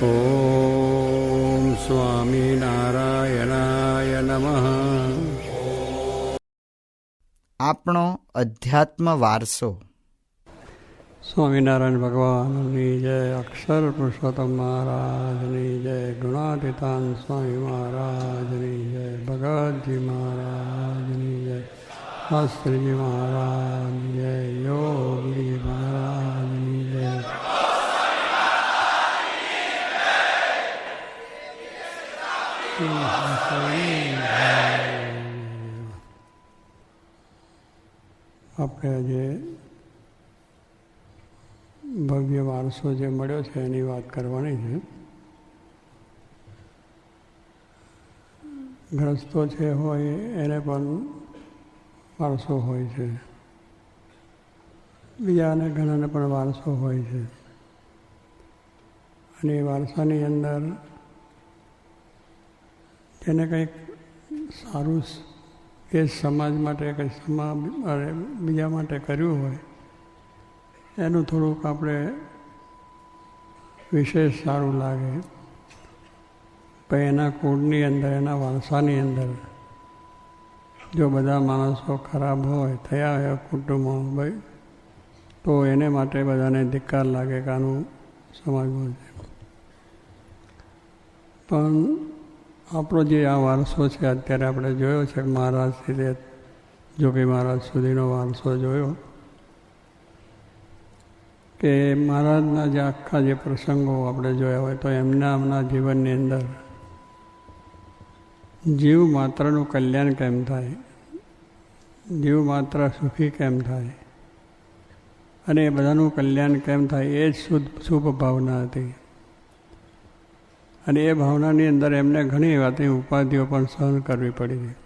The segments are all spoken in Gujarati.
ઓમ સ્વામિનારાયણાય નમઃ. આપણો અધ્યાત્મ વારસો. સ્વામિનારાયણ ભગવાનની જય, અક્ષર પુરુષોત્તમ મહારાજની જય, ગુણાતીતાન સ્વામી મહારાજની જય, ભગતજી મહારાજની જય, શાસ્ત્રીજી મહારાજની જય, યોગી મહારાજની જય. આપણે આજે ભવ્ય વારસો જે મળ્યો છે એની વાત કરવાની છે. ગ્રસ્તો છે હોય એને પણ વારસો હોય છે, બીજાને ઘણાને પણ વારસો હોય છે. અને એ વારસાની અંદર તેને કંઈક સારું એ સમાજ માટે કંઈક બીજા માટે કર્યું હોય એનું થોડુંક આપણે વિશેષ સારું લાગે. પણ એના કુળની અંદર, એના વારસાની અંદર જો બધા માણસો ખરાબ હોય, થયા હોય કુટુંબમાં ભાઈ, તો એને માટે બધાને ધિક્કાર લાગે કે આનું સમાજમાં છે. પણ આપણો જે આ વારસો છે અત્યારે આપણે જોયો છે, મહારાજથી જોગી મહારાજ સુધીનો વારસો જોયો કે મહારાજના જે આખા જે પ્રસંગો આપણે જોયા હોય તો એમના જીવનની અંદર જીવ માત્રનું કલ્યાણ કેમ થાય, જીવ માત્ર સુખી કેમ થાય અને એ બધાનું કલ્યાણ કેમ થાય, એ જ શુભ ભાવના હતી. અને એ ભાવનાની અંદર એમને ઘણી વાતની ઉપાધિઓ પણ સહન કરવી પડી હતી,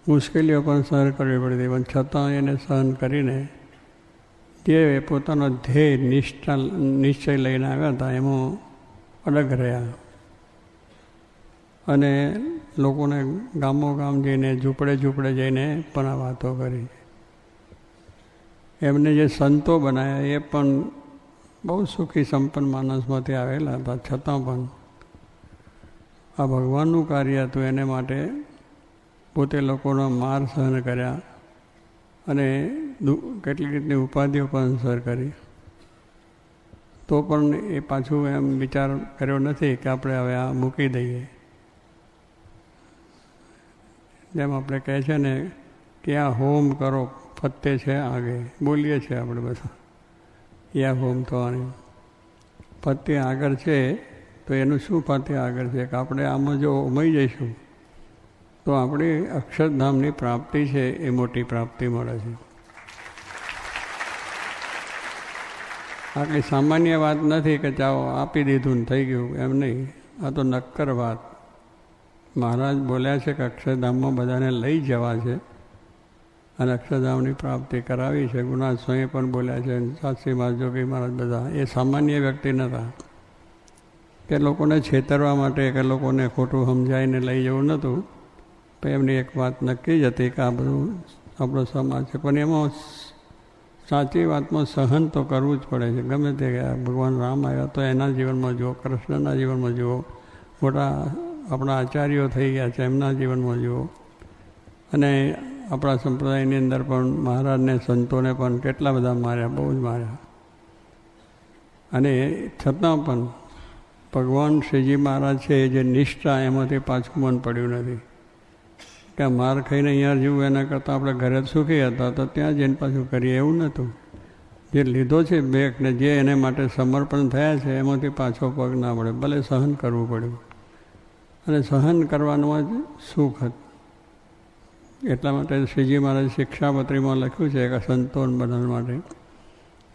મુશ્કેલીઓ પણ સહન કરવી પડી હતી, પણ છતાં એને સહન કરીને જે પોતાનો ધ્યેય નિશ્ચય લઈને આવ્યા હતા એમાં અડગ રહ્યા. અને લોકોને ગામો ગામ જઈને, ઝૂંપડે જઈને પણ આ વાતો કરી. એમને જે સંતો બનાવ્યા એ પણ બહુ સુખી સંપન્ન માણસમાંથી આવેલા હતા, છતાં પણ આ ભગવાનનું કાર્ય હતું એને માટે પોતે લોકોનો માર સહન કર્યા અને કેટલી ઉપાધિઓ પણ સહન કરી. તો પણ એ પાછું એમ વિચાર કર્યો નથી કે આપણે હવે આ મૂકી દઈએ. જેમ આપણે કહે છે ને કે આ હોમ કરો ફતે છે આગે, બોલીએ છીએ આપણે બધા, યા હોમ થવાની ફતે આગળ છે. તો એનું શું ફતે આગળ છે કે આપણે આમાં જો ઉમઈ જઈશું તો આપણી અક્ષરધામની પ્રાપ્તિ છે એ મોટી પ્રાપ્તિ મળે છે. આ કંઈ સામાન્ય વાત નથી કે ચાલો આપી દીધું ને થઈ ગયું, એમ નહીં. આ તો નક્કર વાત. મહારાજ બોલ્યા છે કે અક્ષરધામમાં બધાને લઈ જવા છે અને અક્ષરધામની પ્રાપ્તિ કરાવી છે. ગુરુનાથ સ્વામી પણ બોલ્યા છે, સાક્ષી મહારાજ, જોગી મહારાજ, બધા એ સામાન્ય વ્યક્તિ નહોતા કે લોકોને છેતરવા માટે કે લોકોને ખોટું સમજાવીને લઈ જવું નહોતું. પણ એમની એક વાત નક્કી જ હતી કે આ બધું આપણો સમાજ છે, પણ એમાં સાચી વાતમાં સહન તો કરવું જ પડે છે. ગમે તે ભગવાન રામ આવ્યા તો એના જીવનમાં જુઓ, કૃષ્ણના જીવનમાં જુઓ, મોટા આપણા આચાર્યો થઈ ગયા છે એમના જીવનમાં જુઓ, અને આપણા સંપ્રદાયની અંદર પણ મહારાજને, સંતોને પણ કેટલા બધા માર્યા, બહુ જ માર્યા. અને છતાં પણ ભગવાન શ્રીજી મહારાજ છે એ જે નિષ્ઠા, એમાંથી પાછું મન પડ્યું નથી કે માર ખાઈને અહીંયા જીવું એના કરતાં આપણે ઘરે સુખી હતા તો ત્યાં જઈને પાછું કરીએ, એવું નહોતું. જે લીધો છે બેક ને જે એને માટે સમર્પણ થયા છે એમાંથી પાછો પગ ના પડે, ભલે સહન કરવું પડ્યું. અને સહન કરવાનું જ સુખ હતું. એટલા માટે શ્રીજી મહારાજ શિક્ષાપત્રીમાં લખ્યું છે કે સંતોન બધા માટે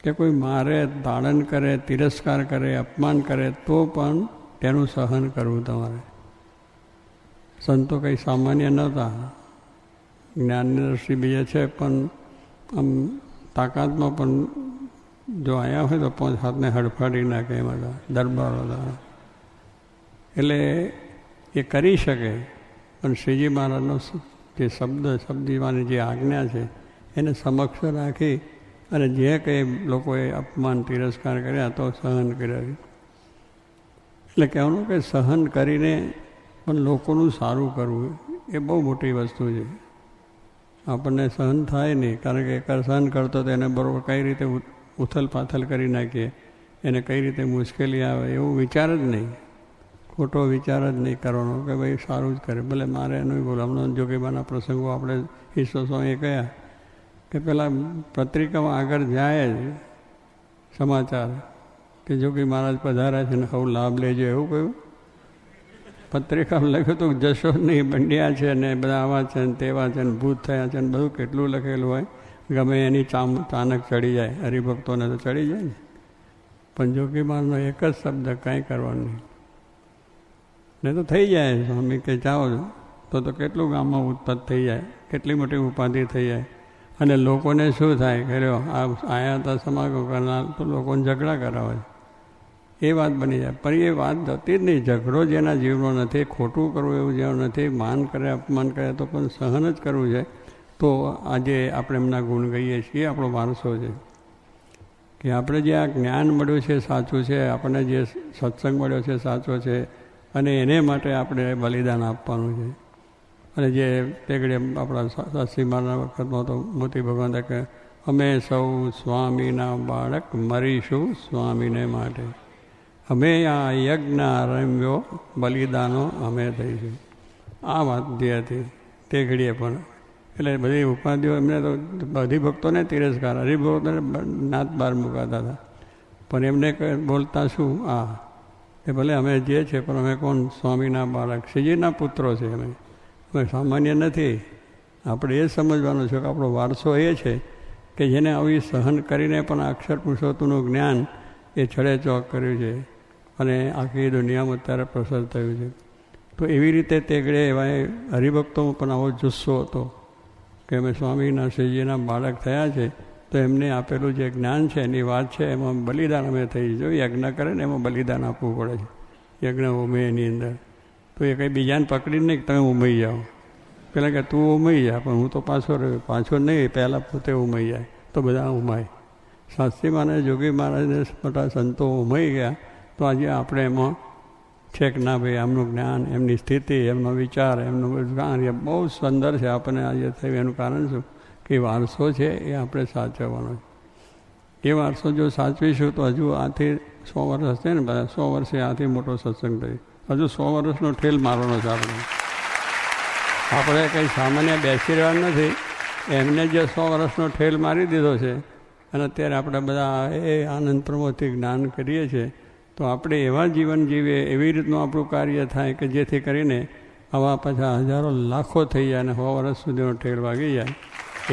કે કોઈ મારે, તાડન કરે, તિરસ્કાર કરે, અપમાન કરે તો પણ તેનું સહન કરવું તમારે. સંતો કંઈ સામાન્ય નહોતા, જ્ઞાનની દ્રષ્ટિ બીજે છે, પણ આમ તાકાતમાં પણ જો આવ્યા હોય તો 5 હાથને હડફાડી નાખે એમ હતા, દરબાર હતા. એટલે એ કરી શકે, પણ શ્રીજી મહારાજનો જે શબ્દીવાની જે આજ્ઞા છે એને સમક્ષ રાખી અને જે કંઈ લોકોએ અપમાન, તિરસ્કાર કર્યા તો સહન કર્યા. એટલે કહેવાનું કે સહન કરીને પણ લોકોનું સારું કરવું એ બહુ મોટી વસ્તુ છે. આપણને સહન થાય નહીં, કારણ કે એકવાર સહન કરતો તો એને બરાબર કઈ રીતે ઉથલ પાથલ કરી નાખીએ, એને કઈ રીતે મુશ્કેલી આવે એવું વિચાર જ નહીં, ખોટો વિચાર જ નહીં કરવાનો કે ભાઈ સારું જ કરે. ભલે મારે એનું બોલો. હમણાં જોગીબાના પ્રસંગો આપણે ઈશ્વર સ્વામીએ કહ્યા કે પેલા પત્રિકામાં આગળ જાય જ સમાચાર કે જોગી મહારાજ પધાર્યા છે ને હવે લાભ લેજો એવું કહ્યું. પત્રિકામાં લખ્યું તો જશો નહીં, બંડિયા છે ને બધા આવા છે ને તેવા છે ને ભૂત થયા છે ને બધું કેટલું લખેલું હોય. ગમે એની ચાનક ચડી જાય, હરિભક્તોને તો ચડી જાય ને. પણ જોગી મહારાજનો એક જ શબ્દ કાંઈ કરવાનું નહીં, ને તો થઈ જાય. સ્વામી કે જાઓ તો કેટલું ગામમાં ઉત્પત્ત થઈ જાય, કેટલી મોટી ઉપાધિ થઈ જાય. અને લોકોને શું થાય કે આયા હતા સમાગમ કરનાર તો લોકોને ઝઘડા કરાવે એ વાત બની જાય. પણ એ વાત જતી જ નહીં. ઝઘડો જેના જીવનો નથી, ખોટું કરવું એવું જેવું નથી, માન કરે અપમાન કરે તો પણ સહન જ કરવું છે. તો આજે આપણે એમના ગુણ ગઈએ છીએ, આપણો વારસો છે કે આપણે જે આ જ્ઞાન મળ્યું છે સાચું છે, આપણને જે સત્સંગ મળ્યો છે સાચો છે, અને એને માટે આપણે બલિદાન આપવાનું છે. અને જે તેગડે આપણા શાસ્ત્રી મહારાજના વખતમાં તો મોતી ભગવાન કે અમે સૌ સ્વામીના બાળક મરીશું સ્વામીને માટે, અમે આ યજ્ઞ આરમ્યો બલિદાનો અમે થઈશું. આ વાત જે હતી તે ઘડીએ પણ એટલે બધી ઉપાધિઓ એમને તો બધી ભક્તોને તિરસ્કાર, હરિભક્તોને નાત બહાર મુકાતા હતા. પણ એમને બોલતા શું એ ભલે અમે જે છે પણ અમે કોણ? સ્વામીના બાળક, શ્રીજીના પુત્રો છે. અમે સામાન્ય નથી. આપણે એ સમજવાનું છે કે આપણો વારસો એ છે કે જેને આવી સહન કરીને પણ અક્ષર પુરુષોત્તમનું જ્ઞાન એ છડે ચોક કર્યું છે અને આખી દુનિયામાં અત્યારે પ્રસર થયું છે. તો એવી રીતે તેગડે એવા હરિભક્તોમાં પણ આવો જુસ્સો હતો કે અમે સ્વામીના શ્રીજીના બાળક થયા છે, તો એમને આપેલું જે જ્ઞાન છે એની વાત છે, એમાં બલિદાન અમે થઈ જો યજ્ઞ કરે ને એમાં બલિદાન આપવું પડે છે. યજ્ઞ ઉમે એની અંદર તો એ કંઈ બીજાને પકડીને નહીં તમે ઉમાઈ જાઓ. પહેલાં કે તું ઉમાઈ જા, પણ હું તો પાછો રહ્યો. પાછો નહીં, પહેલાં પોતે ઉમાઈ જાય તો બધા ઉમાય. શાસ્ત્રી મહારાજ, જોગી મહારાજને મોટા સંતો ઉમાઈ ગયા. તો આજે આપણે એમાં છે કે ના ભાઈ એમનું જ્ઞાન, એમની સ્થિતિ, એમનો વિચાર, એમનું કાર્ય બહુ સુંદર છે. આપણને આજે થયું એનું કારણ શું કે વારસો છે એ આપણે સાચવવાનો છે. એ વારસો જો સાચવીશું તો હજુ આથી 100 વર્ષ છે ને, બધા 100 વર્ષે આથી મોટો સત્સંગ થયો. હજુ 100 વર્ષનો ઠેલ મારવાનો છે આપણે કંઈ સામાન્ય બેસી રહેવાનું નથી. એમને જે 100 વર્ષનો ઠેલ મારી દીધો છે અને અત્યારે આપણે બધા એ આનંદ પ્રમોદથી જ્ઞાન કરીએ છીએ. તો આપણે એવા જીવન જીવીએ, એવી રીતનું આપણું કાર્ય થાય કે જેથી કરીને આવા પાછા હજારો લાખો થઈ જાય અને 100 વર્ષ સુધીનો ઠેલ વાગી જાય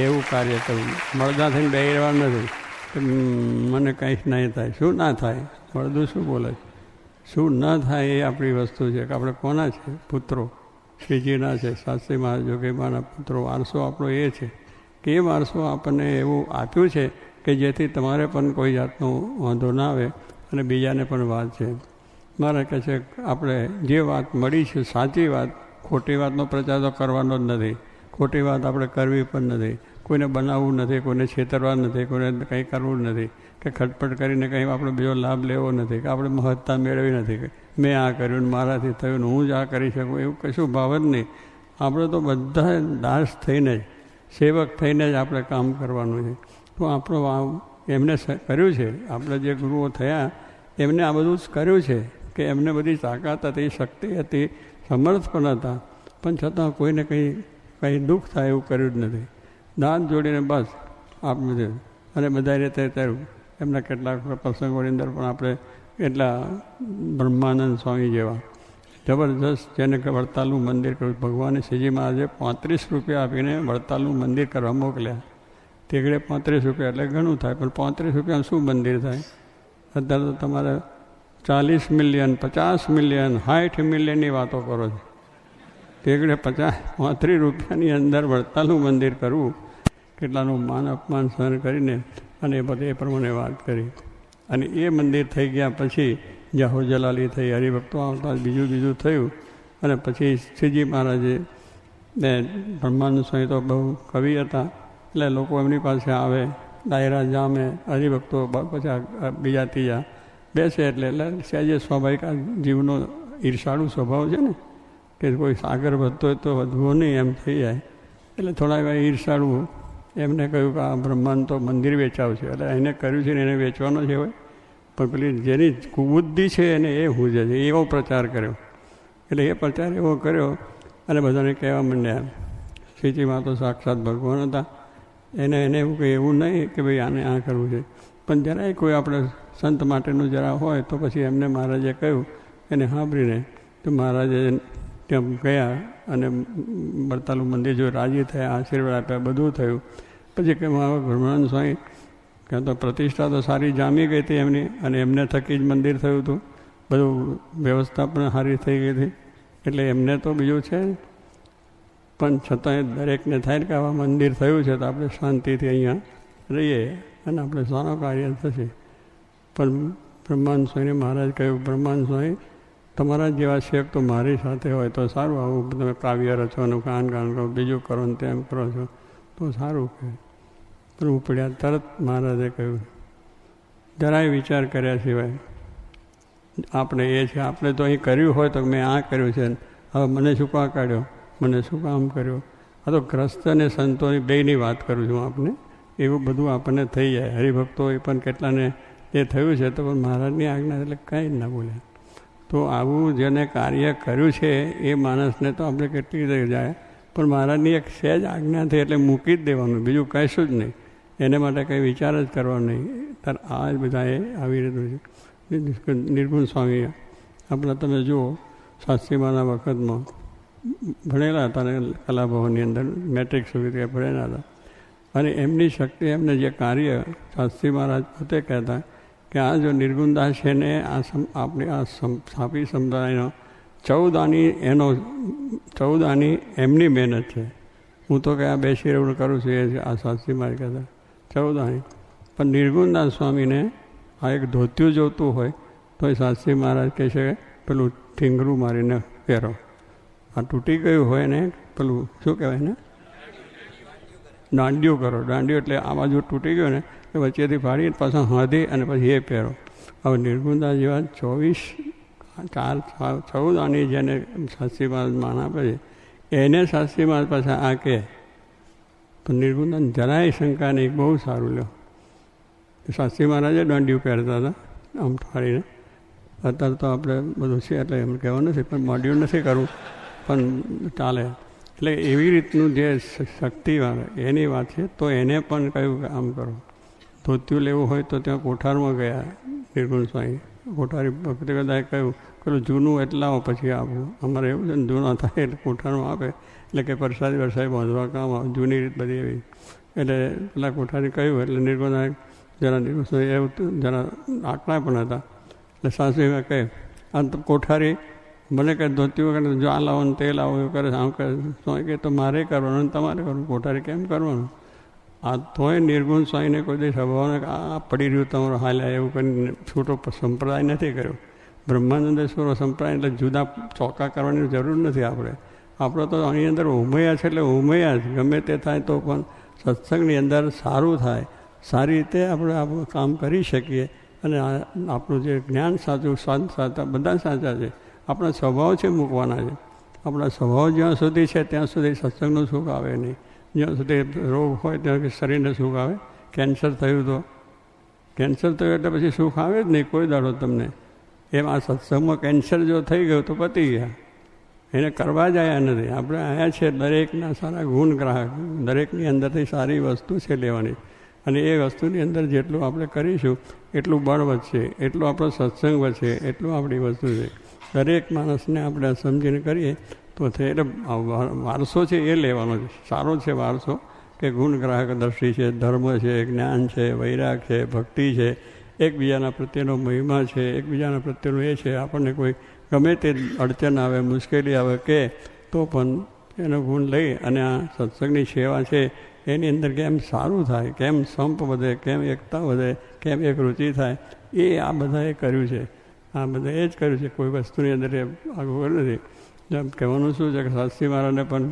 એવું કાર્ય કરવું. મળદા થઈને બેસી રહેવાનું નથી કે મને કંઈક નહીં થાય. શું ના થાય? મળદું શું બોલે છે? શું ન થાય એ આપણી વસ્તુ છે કે આપણે કોના છે? પુત્રો શ્રીજીના છે, શાસ્ત્રી મહારાજ જોગીબાના પુત્રો. વારસો આપણો એ છે કે એ વારસો આપણને એવું આપ્યું છે કે જેથી તમારે પણ કોઈ જાતનો વાંધો ના આવે અને બીજાને પણ વાત છે. મારે કહે છે આપણે જે વાત મળી છે સાચી વાત, ખોટી વાતનો પ્રચાર તો કરવાનો જ નથી, ખોટી વાત આપણે કરવી પણ નથી, કોઈને બનાવવું નથી, કોઈને છેતરવા નથી, કોઈને કંઈ કરવું નથી કે ખટપટ કરીને કંઈ આપણે બીજો લાભ લેવો નથી કે આપણે મહત્તા મેળવી નથી કે મેં આ કર્યું ને મારાથી થયું ને હું જ આ કરી શકું, એવું કશું ભાવ જ નહીં. આપણે તો બધા દાસ થઈને જ, સેવક થઈને જ આપણે કામ કરવાનું છે. તો આપણો એમને કર્યું છે, આપણે જે ગુરુઓ થયા એમને આ બધું જ કર્યું છે કે એમને બધી તાકાત હતી, શક્તિ હતી, સમર્થ પણ હતા, પણ છતાં કોઈને કંઈ દુઃખ થાય એવું કર્યું જ નથી. દાંત જોડીને બસ આપણે અને બધા રીતે થયું. એમના કેટલાક પ્રસંગોની અંદર પણ આપણે એટલા બ્રહ્માનંદ સ્વામી જેવા જબરજસ્ત, જેને વડતાલનું મંદિર કર્યું. ભગવાને શ્રીજી મહારાજે 35 રૂપિયા આપીને વડતાલનું મંદિર કરવા મોકલ્યા. તેગડે 35 રૂપિયા એટલે ઘણું થાય, પણ 35 રૂપિયામાં શું મંદિર થાય? અત્યારે તો તમારે 40 મિલિયન, 50 મિલિયન, 60 મિલિયનની વાતો કરો છો. તેગડે 35 રૂપિયાની અંદર વડતાલનું મંદિર કરવું, કેટલાનું માન અપમાન સહન કરીને અને એ બધે એ પ્રમાણે વાત કરી. અને એ મંદિર થઈ ગયા પછી જાહો જલાલી થઈ, હરિભક્તો આવતા બીજું થયું. અને પછી શ્રીજી મહારાજે ને બ્રહ્માનંદ સ્વામી તો બહુ કવિ હતા એટલે લોકો એમની પાસે આવે, ડાયરા જામે, હરિભક્તો પછી બીજા ત્રીજા બેસે એટલે સહેજે સ્વાભાવિક આ જીવનો ઈર્ષાળુ સ્વભાવ છે ને, કે કોઈ આગળ વધતો હોય તો વધવો નહીં એમ થઈ જાય. એટલે થોડા વાર ઈર્ષાળું એમને કહ્યું કે આ બ્રહ્માંડ તો મંદિર વેચાવ છે, એટલે એને કર્યું છે ને એને વેચવાનો છે હોય. પણ પેલી જેની કુબુદ્ધિ છે એને એ હુજે છે, એવો પ્રચાર કર્યો. એટલે એ પ્રચાર એવો કર્યો અને બધાને કહેવા માંડ્યા શ્રીજીમાં તો સાક્ષાત ભગવાન હતા. એને એવું કંઈ એવું નહીં કે ભાઈ આને આ કરવું છે. પણ જરાય કોઈ આપણે સંત માટેનું જરા હોય તો પછી એમને મહારાજે કહ્યું, એને સાંભળીને તો મહારાજે ત્યાં ગયા અને બરતાલું મંદિર જો રાજી થયા, આશીર્વાદ આપ્યા, બધું થયું. પછી કે બ્રહ્માનંદ સ્વામી ક્યાં તો પ્રતિષ્ઠા તો સારી જામી ગઈ હતી એમની, અને એમને થકી જ મંદિર થયું હતું, બધું વ્યવસ્થા પણ સારી થઈ ગઈ હતી. એટલે એમને તો બીજું છે, પણ છતાંય દરેકને થાય કે આવા મંદિર થયું છે તો આપણે શાંતિથી અહીંયા રહીએ અને આપણે સારું કાર્ય થશે. પણ બ્રહ્માંડ સ્વામીને મહારાજ કહ્યું, બ્રહ્માંડ સ્વામી તમારા જેવા શેખ તો મારી સાથે હોય તો સારું, આવું તમે કાવ્ય રચો ને કાન કરો, બીજું કરો ને તેમ કરો છો તો સારું કહે. પણ ઉપડ્યા તરત મહારાજે કહ્યું, જરાય વિચાર કર્યા સિવાય આપણે એ છે, આપણે તો અહીં કર્યું હોય તો મેં આ કર્યું છે, હવે મને શું કા કાઢ્યો, મને શું કામ કર્યું. આ તો ગ્રસ્ત અને સંતોની બેયની વાત કરું છું આપને. એવું બધું આપણને થઈ જાય. હરિભક્તો એ પણ કેટલાને એ થયું છે, તો પણ મહારાજની આજ્ઞા એટલે કંઈ જ ના બોલ્યા. તો આવું જેને કાર્ય કર્યું છે એ માણસને તો આપણે કેટલી રીતે જાય, પણ મહારાજની એક સહેજ આજ્ઞા થઈ એટલે મૂકી જ દેવાનું, બીજું કહીશું જ નહીં. એને માટે કંઈ વિચાર જ કરવાનો નહીં. ત્યારે આ જ બધાએ આવી રીતનું છે. નિર્ગુણ સ્વામી આપણા તમે જુઓ શાસ્ત્રીમાના વખતમાં ભણેલા હતા ને, કલાભવનની અંદર મેટ્રિક સુધી ભણેલા હતા. અને એમની શક્તિ, એમને જે કાર્ય શાસ્ત્રી મહારાજ પોતે કહેતા કે આ જો નિર્ગુણદાસ છે ને આપણી આ સ્થાપી સમુદાયનો 14 આની એમની મહેનત છે. હું તો કે આ બેસી રહેવું કરું છું એ આ શાસ્ત્રી મહારાજ કહેતા 14 આની. પણ નિર્ગુણદાસ સ્વામીને આ એક ધોતિયું જોતું હોય તો એ શાસ્ત્રી મહારાજ કહે છે પેલું ઠીંગરું મારીને પહેરો. આ તૂટી ગયું હોય ને પેલું શું કહેવાય ને, દાંડિયું કરો. દાંડિયું એટલે આ બાજુ તૂટી ગયો ને એ વચ્ચેથી ફાડી પાછા હાંધી અને પછી એ પહેરો. હવે નિર્ગુણદાસ જેવા 14 આની જેને શાસ્ત્રી મહારાજ માન આપે છે એને શાસ્ત્રી મહારાજ પાછા આ કહે તો નિર્ગુણદાસ જરાય શંકા નહીં, બહુ સારું લ્યો. શાસ્ત્રી મહારાજે દાંડિયું પહેરતા હતા આમ ફાડીને. અત્યારે તો આપણે બધું છે એટલે એમ કહેવાનું નથી, પણ મોડ્યુલ નથી કરવું પણ ચાલે. એટલે એવી રીતનું જે શક્તિવાળા એની વાત છે. તો એને પણ કહ્યું કે આમ કરો. ધોતિયું લેવું હોય તો ત્યાં કોઠારમાં ગયા નિર્ગુણ સ્વામી. કોઠારી ભક્તિ કદાચ કહ્યું પેલું જૂનું એટલે આવો પછી આપવું. અમારે એવું છે ને જૂના થાય એટલે કોઠારમાં આપે એટલે કે પ્રસાદી વરસાદી બાંધવા કામ આવે, જૂની રીત બધી એવી. એટલે પેલા કોઠારી કહ્યું એટલે નિર્ગુણ જરા નિર્ગુણ સ્વામી એવું જરા આટલા પણ હતા. એટલે સાસુએ કહે આ તો કોઠારી મને કહે ધોતિયું કરે જો આ લાવો ને તે લાવો એવું કરે, આમ કરે. સ્વામી કહે તો મારે કરવાનું અને તમારે કરવું, કોઠારી કેમ કરવાનું. આ તોય નિર્ગુણ સ્વામીને કોઈ દિવસ સ્વભાવને આ પડી રહ્યું તમારો હાલ્યા એવું કરીને છૂટો સંપ્રદાય નથી કર્યો. બ્રહ્માનંદેશ્વરો સંપ્રદાય એટલે જુદા ચોકા કરવાની જરૂર નથી. આપણે તો આની અંદર ઉમૈયા છે એટલે ઉમૈયા જ ગમે તે થાય તો પણ સત્સંગની અંદર સારું થાય, સારી રીતે આપણે આપણું કામ કરી શકીએ. અને આપણું જે જ્ઞાન સાચું, સ્વાદ સાચા, બધા સાચા છે. આપણા સ્વભાવ છે મૂકવાના છે. આપણા સ્વભાવ જ્યાં સુધી છે ત્યાં સુધી સત્સંગનું સુખ આવે નહીં. જ્યાં સુધી રોગ હોય ત્યાં શરીરને સુખ આવે. કેન્સર થયું તો કેન્સર થયું એટલે પછી સુખ આવે જ નહીં કોઈ દાડો તમને. એમ આ સત્સંગમાં કેન્સર જો થઈ ગયું તો પતી ગયા, એને કરવા જ આવ્યા નથી. આપણે આવ્યા છે દરેકના સારા ગુણ ગ્રાહક, દરેકની અંદરથી સારી વસ્તુ છે લેવાની. અને એ વસ્તુની અંદર જેટલું આપણે કરીશું એટલું બળ વધશે, એટલું આપણો સત્સંગ વધશે, એટલું આપણી વસ્તુ છે. દરેક માણસને આપણે સમજીને કરીએ તો થાય. એટલે વારસો છે એ લેવાનો છે. સારો છે વારસો કે ગુણ ગ્રાહક દ્રષ્ટિ છે, ધર્મ છે, જ્ઞાન છે, વૈરાગ છે, ભક્તિ છે, એકબીજાના પ્રત્યેનો મહિમા છે, એકબીજાના પ્રત્યેનું એ છે. આપણને કોઈ ગમે તે અડચણ આવે, મુશ્કેલી આવે કે તો પણ એનો ગુણ લઈ અને આ સત્સંગની સેવા છે એની અંદર કેમ સારું થાય, કેમ સંપ વધે, કેમ એકતા વધે, કેમ એક રુચિ થાય, એ આ બધાએ કર્યું છે. આ બધા એ જ કર્યું છે. કોઈ વસ્તુની અંદર એ આગળ નથી. જેમ કહેવાનું શું છે કે શાસ્ત્રી મહારાજને પણ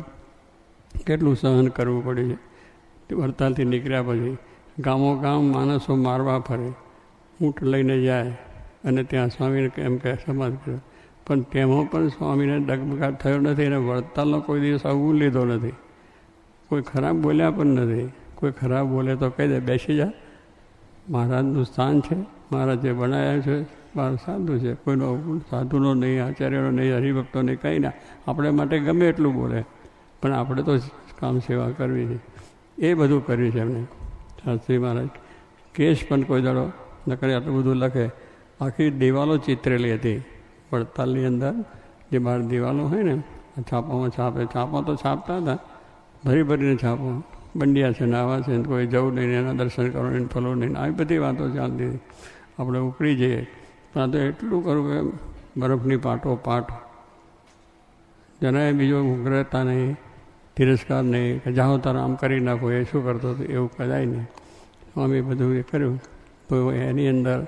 કેટલું સહન કરવું પડ્યું છે. વડતાલથી નીકળ્યા પછી ગામો ગામ માણસો મારવા ફરે, ઊંટ લઈને જાય અને ત્યાં સ્વામીને એમ કે સમાજ કર્યો. પણ તેમાં પણ સ્વામીને ડગમગાટ થયો નથી અને વડતાલનો કોઈ દિવસ અવગુણ લીધો નથી. કોઈ ખરાબ બોલ્યા પણ નથી. કોઈ ખરાબ બોલે તો કહી દે બેસી જા, મહારાજનું સ્થાન છે, મહારાજ જે બનાવ્યા છે બહાર સાધુ છે, કોઈનો અવગુણ સાધુનો નહીં, આચાર્યનો નહીં, હરિભક્તો નહીં, કંઈ ના. આપણે માટે ગમે એટલું બોલે પણ આપણે તો કામ સેવા કરવી છે. એ બધું કર્યું છે એમને શાસ્ત્રી મહારાજ. કેસ પણ કોઈ દાડો નકરે આટલું બધું લખે. આખી દિવાલો ચિત્રેલી હતી વડતાલની અંદર. જે બહાર દિવાલો હોય ને છાપામાં છાપે, છાપા તો છાપતા હતા ભરી ભરીને છાપો. બંડિયા છે, નાવા છે, કોઈ જવું નહીં, એના દર્શન કરો નહીં, ફલો નહીં, આવી બધી વાતો ચાલતી હતી. આપણે ઉકળી જઈએ. પણ આ તો એટલું કરું કે બરફની પાટો પાટ, જરાય બીજો ઉગ્રતા નહીં, તિરસ્કાર નહીં કે જાઓ તારા આમ કરી નાખો. એ શું કરતો હતો એવું કદાય નહીં. સ્વામી બધું એ કર્યું. તો એની અંદર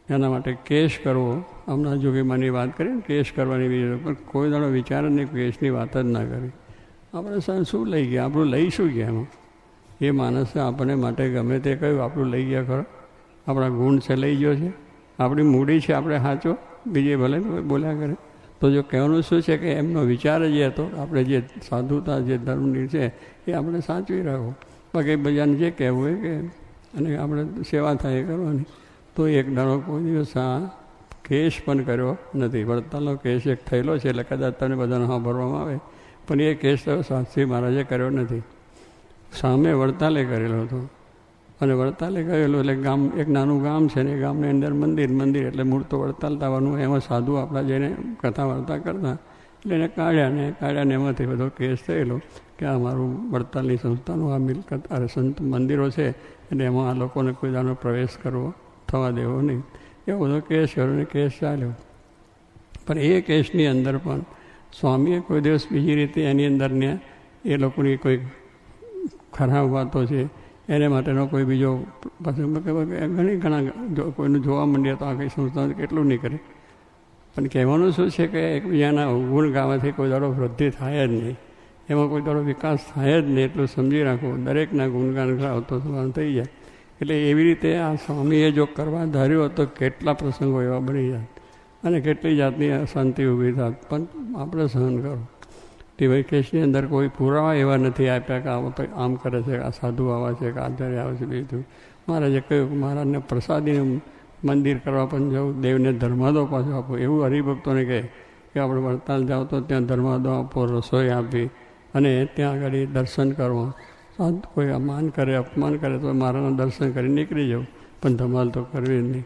એના માટે કેસ કરવો, હમણાં જોગીમાની વાત કરી ને કેસ કરવાની બીજી, પણ કોઈ દાડો વિચાર નહીં, કેસની વાત જ ના કરી. આપણે શું લઈ ગયા, આપણું લઈ શું ગયા એમાં? એ માણસે આપણને માટે ગમે તે કહ્યું, આપણું લઈ ગયા ખરો? આપણા ગુણ છે લઈ ગયો છે, આપણી મૂડી છે આપણે સાચો, બીજે ભલે બોલ્યા કરે. તો જો કહેવાનું શું છે કે એમનો વિચાર જ એ હતો, આપણે જે સાધુતા જે ધર્મની છે એ આપણે સાચવી રાખો. બાકી બધાને જે કહેવું હોય કે અને આપણે સેવા થાય કરવાની. તો એક દાડો કોઈ દિવસ આ કેસ પણ કર્યો નથી. વડતાલનો કેસ એક થયેલો છે એટલે કદાચ તમને બધાને સાંભળવામાં આવે, પણ એ કેસ તો શાસ્ત્રી મહારાજે કર્યો નથી. સામે વડતાલે કરેલો હતો. અને વડતાલે કરેલું એટલે ગામ, એક નાનું ગામ છે ને એ ગામની અંદર મંદિર એટલે મૂળ તો વડતાલ થવાનું. એમાં સાધુ આપણા જઈને કથા વાર્તા કરતા એટલે એને કાઢ્યા ને એમાંથી બધો કેસ થયેલો કે આ મારું વડતાલની સંસ્થાનું આ મિલકત સંત મંદિરો છે એટલે એમાં આ લોકોને કોઈ દાનો પ્રવેશ કરવો થવા દેવો નહીં. એવો બધો કેસ કર્યો ને કેસ ચાલ્યો. પણ એ કેસની અંદર પણ સ્વામીએ કોઈ દિવસ બીજી રીતે એની અંદરને એ લોકોની કોઈ ખરાબ વાતો છે એને માટેનો કોઈ બીજો ઘણા કોઈનું જોવા માંડીએ તો આ કંઈ સંસ્થા કેટલું નહીં કરે. પણ કહેવાનું શું છે કે એકબીજાના અવગુણ ગાવાથી કોઈ દાડો વૃદ્ધિ થાય જ નહીં, એમાં કોઈ દાડો વિકાસ થાય જ નહીં. એટલું સમજી રાખવું. દરેકના ગુણગાન આવતો થવાનું થઈ જાય. એટલે એવી રીતે આ સ્વામીએ જો કરવા ધાર્યું તો કેટલા પ્રસંગો એવા બની જાય અને કેટલી જાતની અશાંતિ ઊભી થાય. પણ આપણે સહન કરો. તે ભાઈ કેસની અંદર કોઈ પુરાવા એવા નથી આપ્યા કે આમ કરે છે, આ સાધુ આવા છે, કે આચાર્ય આવે છે. બીજું મહારાજે કહ્યું કે મહારાજને પ્રસાદીને મંદિર કરવા પણ જવું, દેવને ધર્માદો પાછો આપો. એવું હરિભક્તોને કહે કે આપણે વડતાલ જાઓ તો ત્યાં ધર્માદો આપો, રસોઈ આપી અને ત્યાં આગળ દર્શન કરવો. કોઈ માન કરે, અપમાન કરે તો મારાના દર્શન કરી નીકળી જવું, પણ ધમાલ તો કરવી જ નહીં.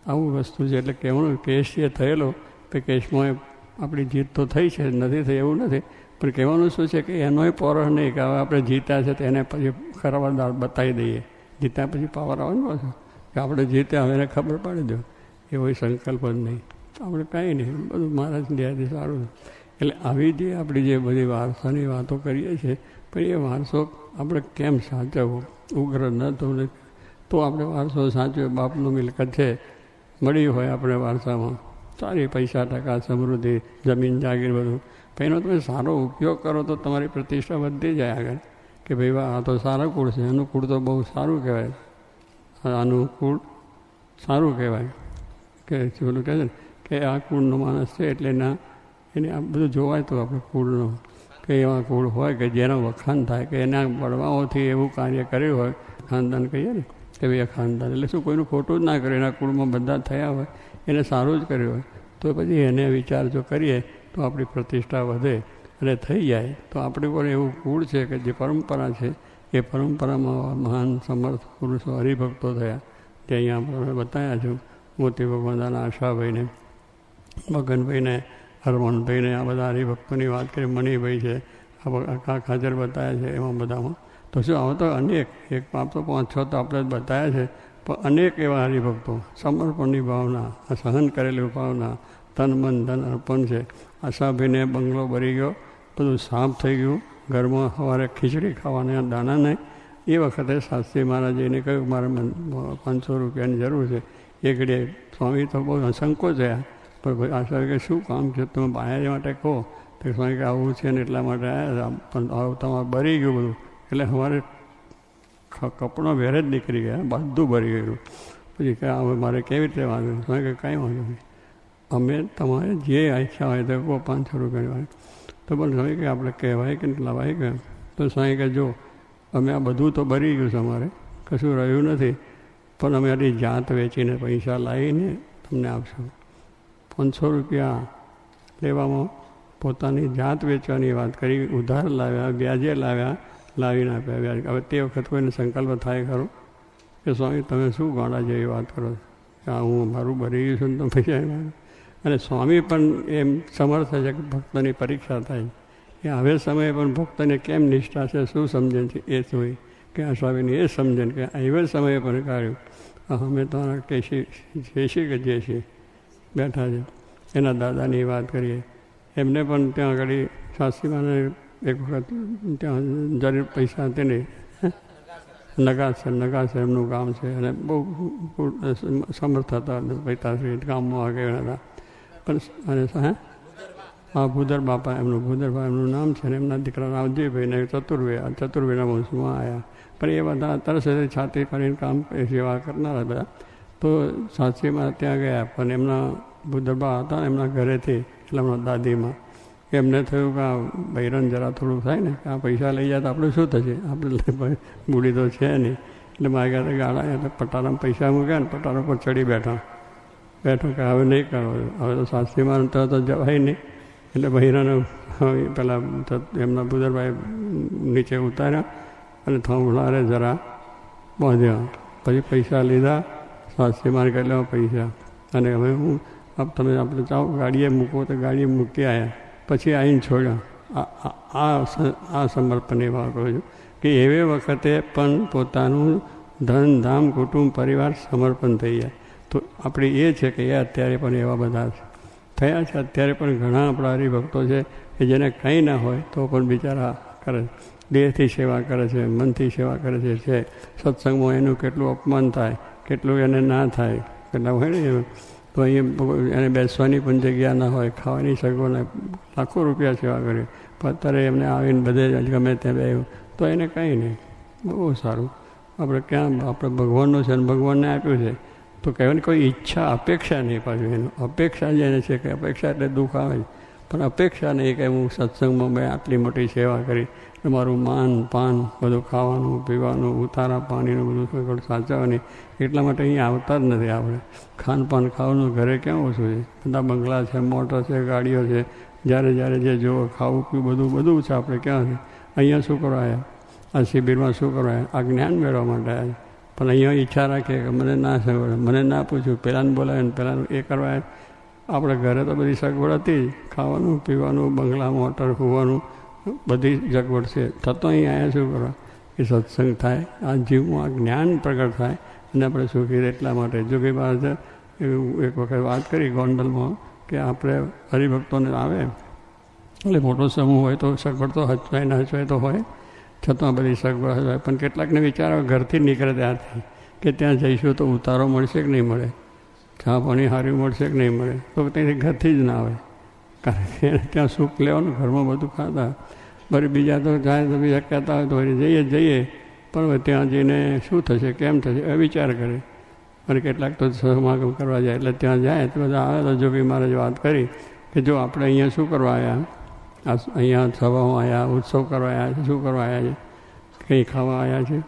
આવું વસ્તુ છે. એટલે કહેવાનું કેસ જે થયેલો કે કેસમાં આપણી જીત તો થઈ છે, નથી થઈ એવું નથી, પણ કહેવાનું શું છે કે એનોય પોરહ નહીં કે હવે આપણે જીત્યા છે તો એને પછી ખરાબ બતાવી દઈએ. જીત્યા પછી પાવર આવે ને પાછો કે આપણે જીત્યા હવે એને ખબર પાડી દો, એવો સંકલ્પ જ નહીં. આપણે કાંઈ નહીં, બધું મહારાજની દયાથી સારું છે. એટલે આવી જે આપણી જે બધી વારસાની વાતો કરીએ છીએ, પણ એ વારસો આપણે કેમ સાચવવો? ઉગ્ર ન તો આપણે વારસો સાચવે. બાપનું મિલકત છે મળી હોય આપણે વારસામાં, સારી પૈસા ટકા સમૃદ્ધિ, જમીન જાગીર બધું, પણ એનો તમે સારો ઉપયોગ કરો તો તમારી પ્રતિષ્ઠા વધી જાય આગળ. કે ભાઈ આ તો સારા કુળ છે, એનું કુળ તો બહુ સારું કહેવાય, આનું કુળ સારું કહેવાય. કે પેલું કહે છે ને કે આ કુળનો માણસ છે એટલે એને આ બધું જોવાય તો આપણે કુળનો કે એવા કુળ હોય કે જેના વખાણ થાય, કે એના વડવાઓથી એવું કાર્ય કર્યું હોય. ખાનદાન કહીએ ને કે ભાઈ આ ખાનદાન એટલે શું કોઈનું ખોટું જ ના કરે, એના કુળમાં બધા થયા હોય, એને સારું જ કર્યું હોય, તો પછી એને વિચાર જો કરીએ તો આપણી પ્રતિષ્ઠા વધે અને થઈ જાય. તો આપણી પણ એવું કુળ છે કે જે પરંપરા છે એ પરંપરામાં મહાન સમર્થ પુરુષો હરિભક્તો થયા. જે અહીંયા આપણે બતાવ્યા છું, મોતી ભગવાનના આશાભાઈને, મગનભાઈને, હરમનભાઈને, આ બધા હરિભક્તોની વાત કરી. મણિભાઈ છે, આ ખાજર બતાવ્યા છે. એમાં બધામાં તો શું આવો તો અનેક, એક આપ તો 5-6 તો આપણે જ બતાવ્યા છે, પણ અનેક એવા હરિભક્તો, સમર્પણની ભાવના, આ સહન કરેલી ભાવના, તન મન ધન અર્પણ છે. આશાભાઈને બંગલો ભરી ગયો, બધું સાફ થઈ ગયું, ઘરમાં સવારે ખીચડી ખાવાના દાણા નહીં. એ વખતે શાસ્ત્રી મહારાજને કહ્યું મારે 500 રૂપિયાની જરૂર છે. એ ઘડીએ સ્વામી તો બહુ સંકોચ થયા, પણ આશા કે શું કામ છે તમે બાયા માટે કહો. તો સ્વામી કે આવું છે ને એટલા માટે આવ્યા, પણ આવું તમારે ભરી ગયું બધું. એટલે સવારે કપડો વેરે જ નીકળી ગયા, બધું ભરી ગયું. પછી કે હવે મારે કેવી રીતે વાંધો નહીં? સ્વામી કે કાંઈ વાંધો નહીં, અમે તમારે જે ઈચ્છા હોય તો કહો 500 રૂપિયાની. તો પણ સ્વામી કે આપણે કહેવાય કે લવાય કે? તો સ્વામી કે જો અમે આ બધું તો ભરી ગયું છે, અમારે કશું રહ્યું નથી, પણ અમે આની જાત વેચીને પૈસા લાવીને તમને આપશું. 500 રૂપિયા લેવામાં પોતાની જાત વેચવાની વાત કરી, ઉધાર લાવ્યા, વ્યાજે લાવ્યા, લાવીને આપ્યા વ્યાજ. હવે તે વખત કોઈને સંકલ્પ થાય ખરો કે સ્વામી તમે શું ગાંડા જેવી વાત કરો છો, આ હું મારું ભરી ગયું છું ને તમે પૈસા? અને સ્વામી પણ એમ સમર્થ છે કે ભક્તની પરીક્ષા થાય કે હવે સમયે પણ ભક્તને કેમ નિષ્ઠા છે, શું સમજણ છે એ જોઈ કે આ સ્વામીની એ સમજણ કે હવે સમયે પણ કાર્યું. અમે તમારા કેશી કે જેશી બેઠા છે, એના દાદાની વાત કરીએ. એમને પણ ત્યાં આગળ શાસ્ત્રીમાને એક વખત ત્યાં જરૂર પૈસા હતી નહીં, નગાસે એમનું ગામ છે, અને બહુ સમર્થ હતા પિતાશ્રી, ગામમાં આગળ હતા. પણ અને હા ભૂદર બાપા એમનું નામ છે, ને એમના દીકરા રાવજીભાઈ ને ચતુર્વેના વંશમાં આવ્યા. પણ એ બધા તરસ છાતી કરીને કામ સેવા કરનારા બધા. તો સાચીમાં ત્યાં ગયા, પણ એમના ભૂદરબા હતા ને એમના ઘરેથી, એટલે હમણાં દાદીમાં એમને થયું કે આ બૈરન જરા થોડું થાય ને કે આ પૈસા લઈ જાય તો આપણે શું થશે, આપણે બુડી તો છે નહીં. એટલે મારા ઘરે ગાળા એટલે પટારામાં પૈસા મૂક્યા ને પટારા પર ચડી બેઠો કે હવે નહીં કરો, હવે તો શાસ્ત્રીમાં તો જવાય નહીં. એટલે બૈરાને પેલા એમના ભૂદરભાઈ નીચે ઉતાર્યા અને થાંભલારે જરા બાંધ્યા. પછી પૈસા લીધા, શાસ્ત્રીમાં કરી લેવા પૈસા, અને હવે હું તમે આપણે ચાલો ગાડીએ મૂકો તો ગાડીએ મૂકી આવ્યા. પછી આવીને છોડ્યા. આ સમર્પણની વાત કરું છું કે એવે વખતે પણ પોતાનું ધન ધામ કુટુંબ પરિવાર સમર્પણ થઈ જાય. તો આપણે એ છે કે એ અત્યારે પણ એવા બધા થયા છે. અત્યારે પણ ઘણા આપણા હરિભક્તો છે કે જેને કંઈ ના હોય તો પણ બિચારા કરે, દેહથી સેવા કરે છે, મનથી સેવા કરે છે. સત્સંગમાં એનું કેટલું અપમાન થાય, કેટલું એને ના થાય, કેટલા હોય ને. તો અહીંયા એને બેસવાની પણ જગ્યા ના હોય, ખાવાની સગવડ, લાખો રૂપિયા સેવા કરે, પણ અત્યારે એમને આવીને બધે ગમે ત્યાં બે તો એને કંઈ નહીં. બહુ સારું. આપણે ક્યાં આપણે ભગવાનનો છે અને ભગવાનને આપ્યું છે તો કહેવાય ને કોઈ ઈચ્છા અપેક્ષા નહીં. પાછું એનું અપેક્ષા જેને છે કે અપેક્ષા એટલે દુઃખ આવે, પણ અપેક્ષા નહીં કે હું સત્સંગમાં મેં આટલી મોટી સેવા કરી, મારું માન પાન બધું ખાવાનું પીવાનું ઉતારા પાણીનું બધું સાચવવાની, એટલા માટે અહીંયા આવતા જ નથી. આપણે ખાનપાન ખાવાનું ઘરે ક્યાં ઓછું છે, બધા બંગલા છે, મોટર છે, ગાડીઓ છે, જ્યારે જે જુઓ ખાવું પીવું બધું છે. આપણે ક્યાં છે? અહીંયા શું કરવા આવ્યા? આ શિબિરમાં શું કરવા આવ્યા? આ જ્ઞાન મેળવવા માટે આવ્યા. પણ અહીંયા ઈચ્છા રાખીએ કે મને ના સગવડ, મને ના પૂછ્યું, પહેલાંને બોલાવે ને પહેલાંનું એ કરવા. આપણે ઘરે તો બધી સગવડ હતી, ખાવાનું પીવાનું, બંગલા મોટર હોવાનું બધી સગવડ છે, થતો અહીં આવ્યા શું કરવા કે સત્સંગ થાય, આ જીવમાં આ જ્ઞાન પ્રગટ થાય અને આપણે સુખી રહે. એટલા માટે જોગી મહારાજે એક વખત વાત કરી ગોંડલમાં કે આપણે હરિભક્તોને આવે એટલે મોટો સમૂહ હોય તો સગવડ તો હચવાય ના હચવાય તો હોય, છતાં બધી સગવડ હચવાય. પણ કેટલાકને વિચાર ઘરથી નીકળે ત્યારથી કે ત્યાં જઈશું તો ઉતારો મળશે કે નહીં મળે, ચા પાણી સારું મળશે કે નહીં મળે, તો ત્યાંથી ઘરથી જ ના આવે. કારણ કે ત્યાં સુખ લેવાનું, ઘરમાં બધું ખાતા. બરી બીજા તો જાય તો બીજા કહેતા હોય તો જઈએ પણ ત્યાં જઈને શું થશે, કેમ થશે એ વિચાર કરે. અને કેટલાક તો સમાગમ કરવા જાય એટલે ત્યાં જાય તો બધા આવે તો જોગી મહારાજ વાત કરી કે જો આપણે અહીંયા શું કરવા આવ્યા, અહીંયા સભામાં આવ્યા, ઉત્સવ કરવા આવ્યા છે, શું કરવા આવ્યા છે, કંઈ ખાવા આવ્યા છે,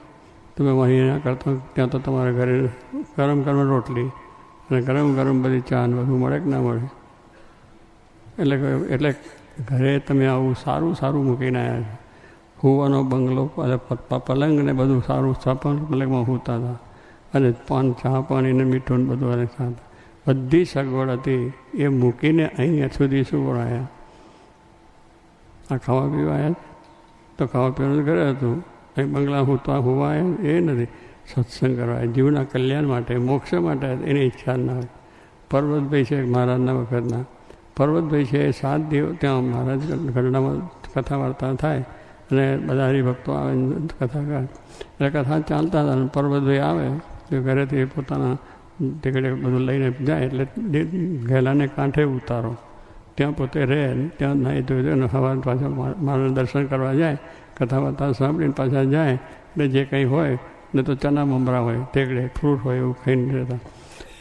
તમે અહીંયા કરતા ત્યાં તો તમારા ઘરે ગરમ રોટલી અને ગરમ બધી ચા ને બધું મળે કે ના મળે. એટલે ઘરે તમે આવું સારું મૂકીને આવ્યા છે. હોવાનો બંગલો, પલંગ ને બધું સારું, પલંગમાં હોતા હતા અને ચા પાણી ને મીઠું બધું અને ખાતા, બધી સગવડ હતી. એ મૂકીને અહીંયા સુધી શું આવ્યા? આ ખાવા પીવા આવ્યા તો ખાવા પીવાનું ઘરે હતું, અહીં બંગલા હોવા આવ્યા એ નથી. સત્સંગ કરવા જીવના કલ્યાણ માટે, મોક્ષ માટે એની ઈચ્છા ના હોય. પર્વતભાઈ છે મહારાજના વખતના, પર્વતભાઈ છે 7 દિવસ ત્યાં મહારાજ ગરડામાં કથા વાર્તા થાય અને બધા હરિભક્તો આવે કથા કરે, એટલે કથા ચાલતા હતા. અને પર્વતભાઈ આવે તો ઘરેથી પોતાના ટીકડે બધું લઈને જાય એટલે ઘેલાને કાંઠે ઉતારો, ત્યાં પોતે રહે, ત્યાં નાહી ધોઈ અને સવાર પાછા મારા દર્શન કરવા જાય, કથા વાર્તા સાંભળીને પાછા જાય. એટલે જે કંઈ હોય ને તો ચના મમરા હોય, ટેકડે ફ્રૂટ હોય, એવું ખાઈને રહેતા.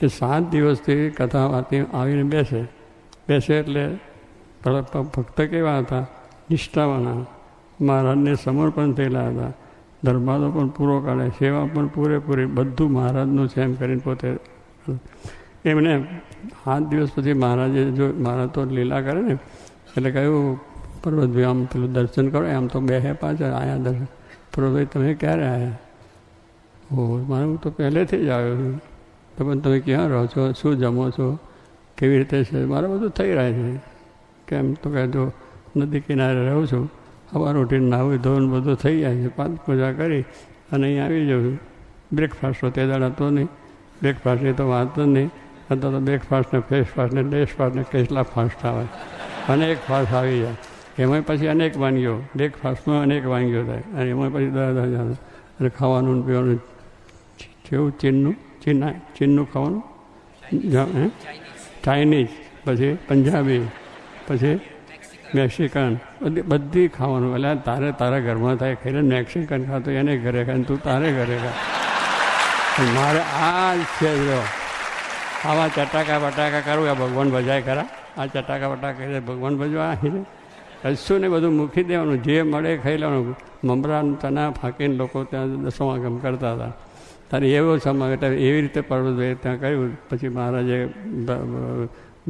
એ 7 દિવસથી કથા વાતી આવીને બેસે એટલે ભક્ત કેવા હતા, નિષ્ઠાવાના, મહારાજને સમર્પણ થયેલા હતા, દરબારો પણ પૂરો કાઢે, સેવા પણ પૂરેપૂરી, બધું મહારાજનું છે એમ કરીને પોતે. એમને 7 દિવસ પછી મહારાજે જો મહારાજ તો લીલા કરે ને એટલે કહ્યું, પર્વતભાઈ આમ પેલું દર્શન કરો, આમ તો બેસે પાછા આવ્યા દર્શન. પર્વતભાઈ તમે ક્યારે આવ્યા? મારું તો પહેલેથી જ આવ્યો છું. તો પણ તમે ક્યાં રહો છો, શું જમો છો, કેવી રીતે છે? મારે બધું થઈ રહે છે. કેમ તો કહેજો નદી કિનારે રહું છું, સવાર ઉઠીને નાહવું ધોવાનું બધું થઈ જાય છે, પાંચ પૂજા કરી અને અહીં આવી જાઉં છું. બ્રેકફાસ્ટ તો તે દાડા તો નહીં, બ્રેકફાસ્ટની તો વાત જ નહીં. અત્યારે તો બ્રેકફાસ્ટ ને ફેસફાસ્ટ ને ડેશફાસ્ટ ને કેટલા ફાસ્ટ આવે, અનેક ફાસ્ટ આવી જાય. એમાં પછી અનેક વાનગીઓ, બ્રેકફાસ્ટમાં અનેક વાનગીઓ થાય અને એમાં પછી અને ખાવાનું પીવાનું જેવું ચીનનું ખાવાનું, ચાઇનીઝ, પછી પંજાબી, પછી મેક્સિકન, બધી ખાવાનું. એટલે તારા ઘરમાં થાય ખાઈને મેક્સિકન ખાતો એને ઘરે ખાય, તું તારે ઘરે ખા. મારે આ જ છે જો આવા ચટાકા બટાકા કરવું, આ ભગવાન ભજાય ખરા? આ ચટાકા બટાકા કરી ભગવાન ભજવા કશું ને બધું મૂકી દેવાનું, જે મળે ખાઈ લેવાનું. મમરા ચના ફાંકીને લોકો ત્યાં સમાગમ કરતા હતા. તારે એવો સમાગમ એવી રીતે પર્વતભાઈ ત્યાં કર્યું. પછી મહારાજે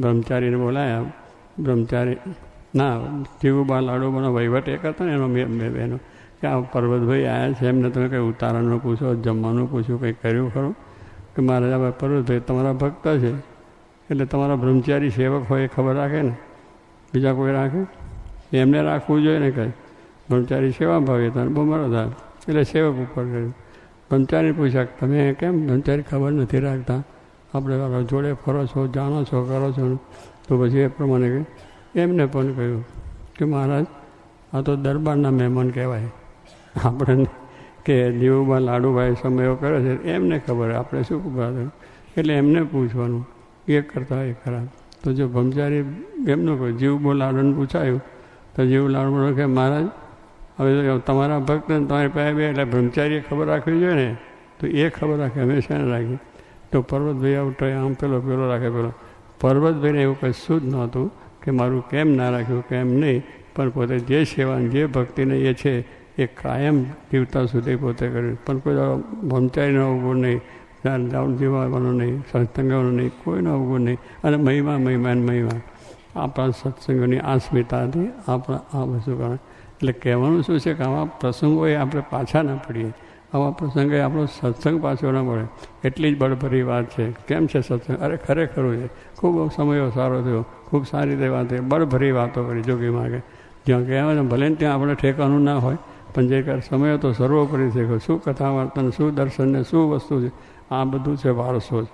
બ્રહ્મચારીને બોલાયા. બ્રહ્મચારી ના જીવુબા લાડુબાનો વહીવટ એક હતો ને એનો કે આ પર્વતભાઈ આવ્યા છે, એમને તમે કંઈ ઉતારાનું પૂછો, જમવાનું પૂછ્યું, કંઈ કર્યું ખરું? કે મહારાજ પર્વતભાઈ તમારા ભક્ત છે એટલે તમારા બ્રહ્મચારી સેવક હોય એ ખબર રાખે ને, બીજા કોઈ રાખે? એમને રાખવું જોઈએ ને. કંઈ બ્રહ્મચારી સેવા ભાવી હતા, બમરો હતા એટલે સેવક ઉપર કર્યું. બ્રહ્મચારી પૂછ્યા તમે કેમ બ્રહ્મચારી ખબર નથી રાખતા, આપણે જોડે ફરો છો, જાણો છો, કરો છો? તો પછી એ પ્રમાણે એમને પણ કહ્યું કે મહારાજ આ તો દરબારના મહેમાન કહેવાય, આપણે કે જીવુબા લાડુભાઈ સમયો કરે છે એમને ખબર, આપણે શું ખબર? એટલે એમને પૂછવાનું, એ કરતા એ ખરા. તો જો બ્રહ્મચારી એમનું કહ્યું, જીવુબા લાડુને પૂછાયું તો જીવ લાડુ કે મહારાજ હવે તમારા ભક્ત તમારી પાસે બે એટલે બ્રહ્મચારીએ ખબર રાખવી જોઈએ ને, તો એ ખબર રાખે, હંમેશા રાખી. તો પર્વતભાઈ આવતો આમ પેલો રાખે પેલો. પર્વતભાઈને એવું કશું જ નહોતું કે મારું કેમ ના રાખ્યું, કેમ નહીં, પણ પોતે જે સેવા જે ભક્તિને એ છે એ કાયમ જીવતા સુધી પોતે કર્યું. પણ કોઈ બ્રહ્મચારીનો અવગુણ નહીં, જીવવાનું નહીં, સત્સંગવાનું નહીં, કોઈનો અવગુણ નહીં. અને મહિમા આપણા સત્સંગોની આસ્મિતા હતી, આપણા આ વસ્તુ કારણ. એટલે કહેવાનું શું છે કે આવા પ્રસંગોએ આપણે પાછા ના પડીએ, આવા પ્રસંગે આપણો સત્સંગ પાછો ના મળે. એટલી જ બળભરી વાત છે. કેમ છે સત્સંગ? અરે ખરેખરું છે. ખૂબ સમયો સારો થયો, ખૂબ સારી રીતે વાત થઈ, બળભરી વાતો કરી જોગી માગે. જ્યાં કહેવાય ભલે ને ત્યાં આપણે ઠેકાનું ના હોય, પણ જે સમયો તો સર્વોપરી થઈ ગયો. શું કથા વાર્તા, શું દર્શન ને શું વસ્તુ છે, આ બધું છે વારસો જ.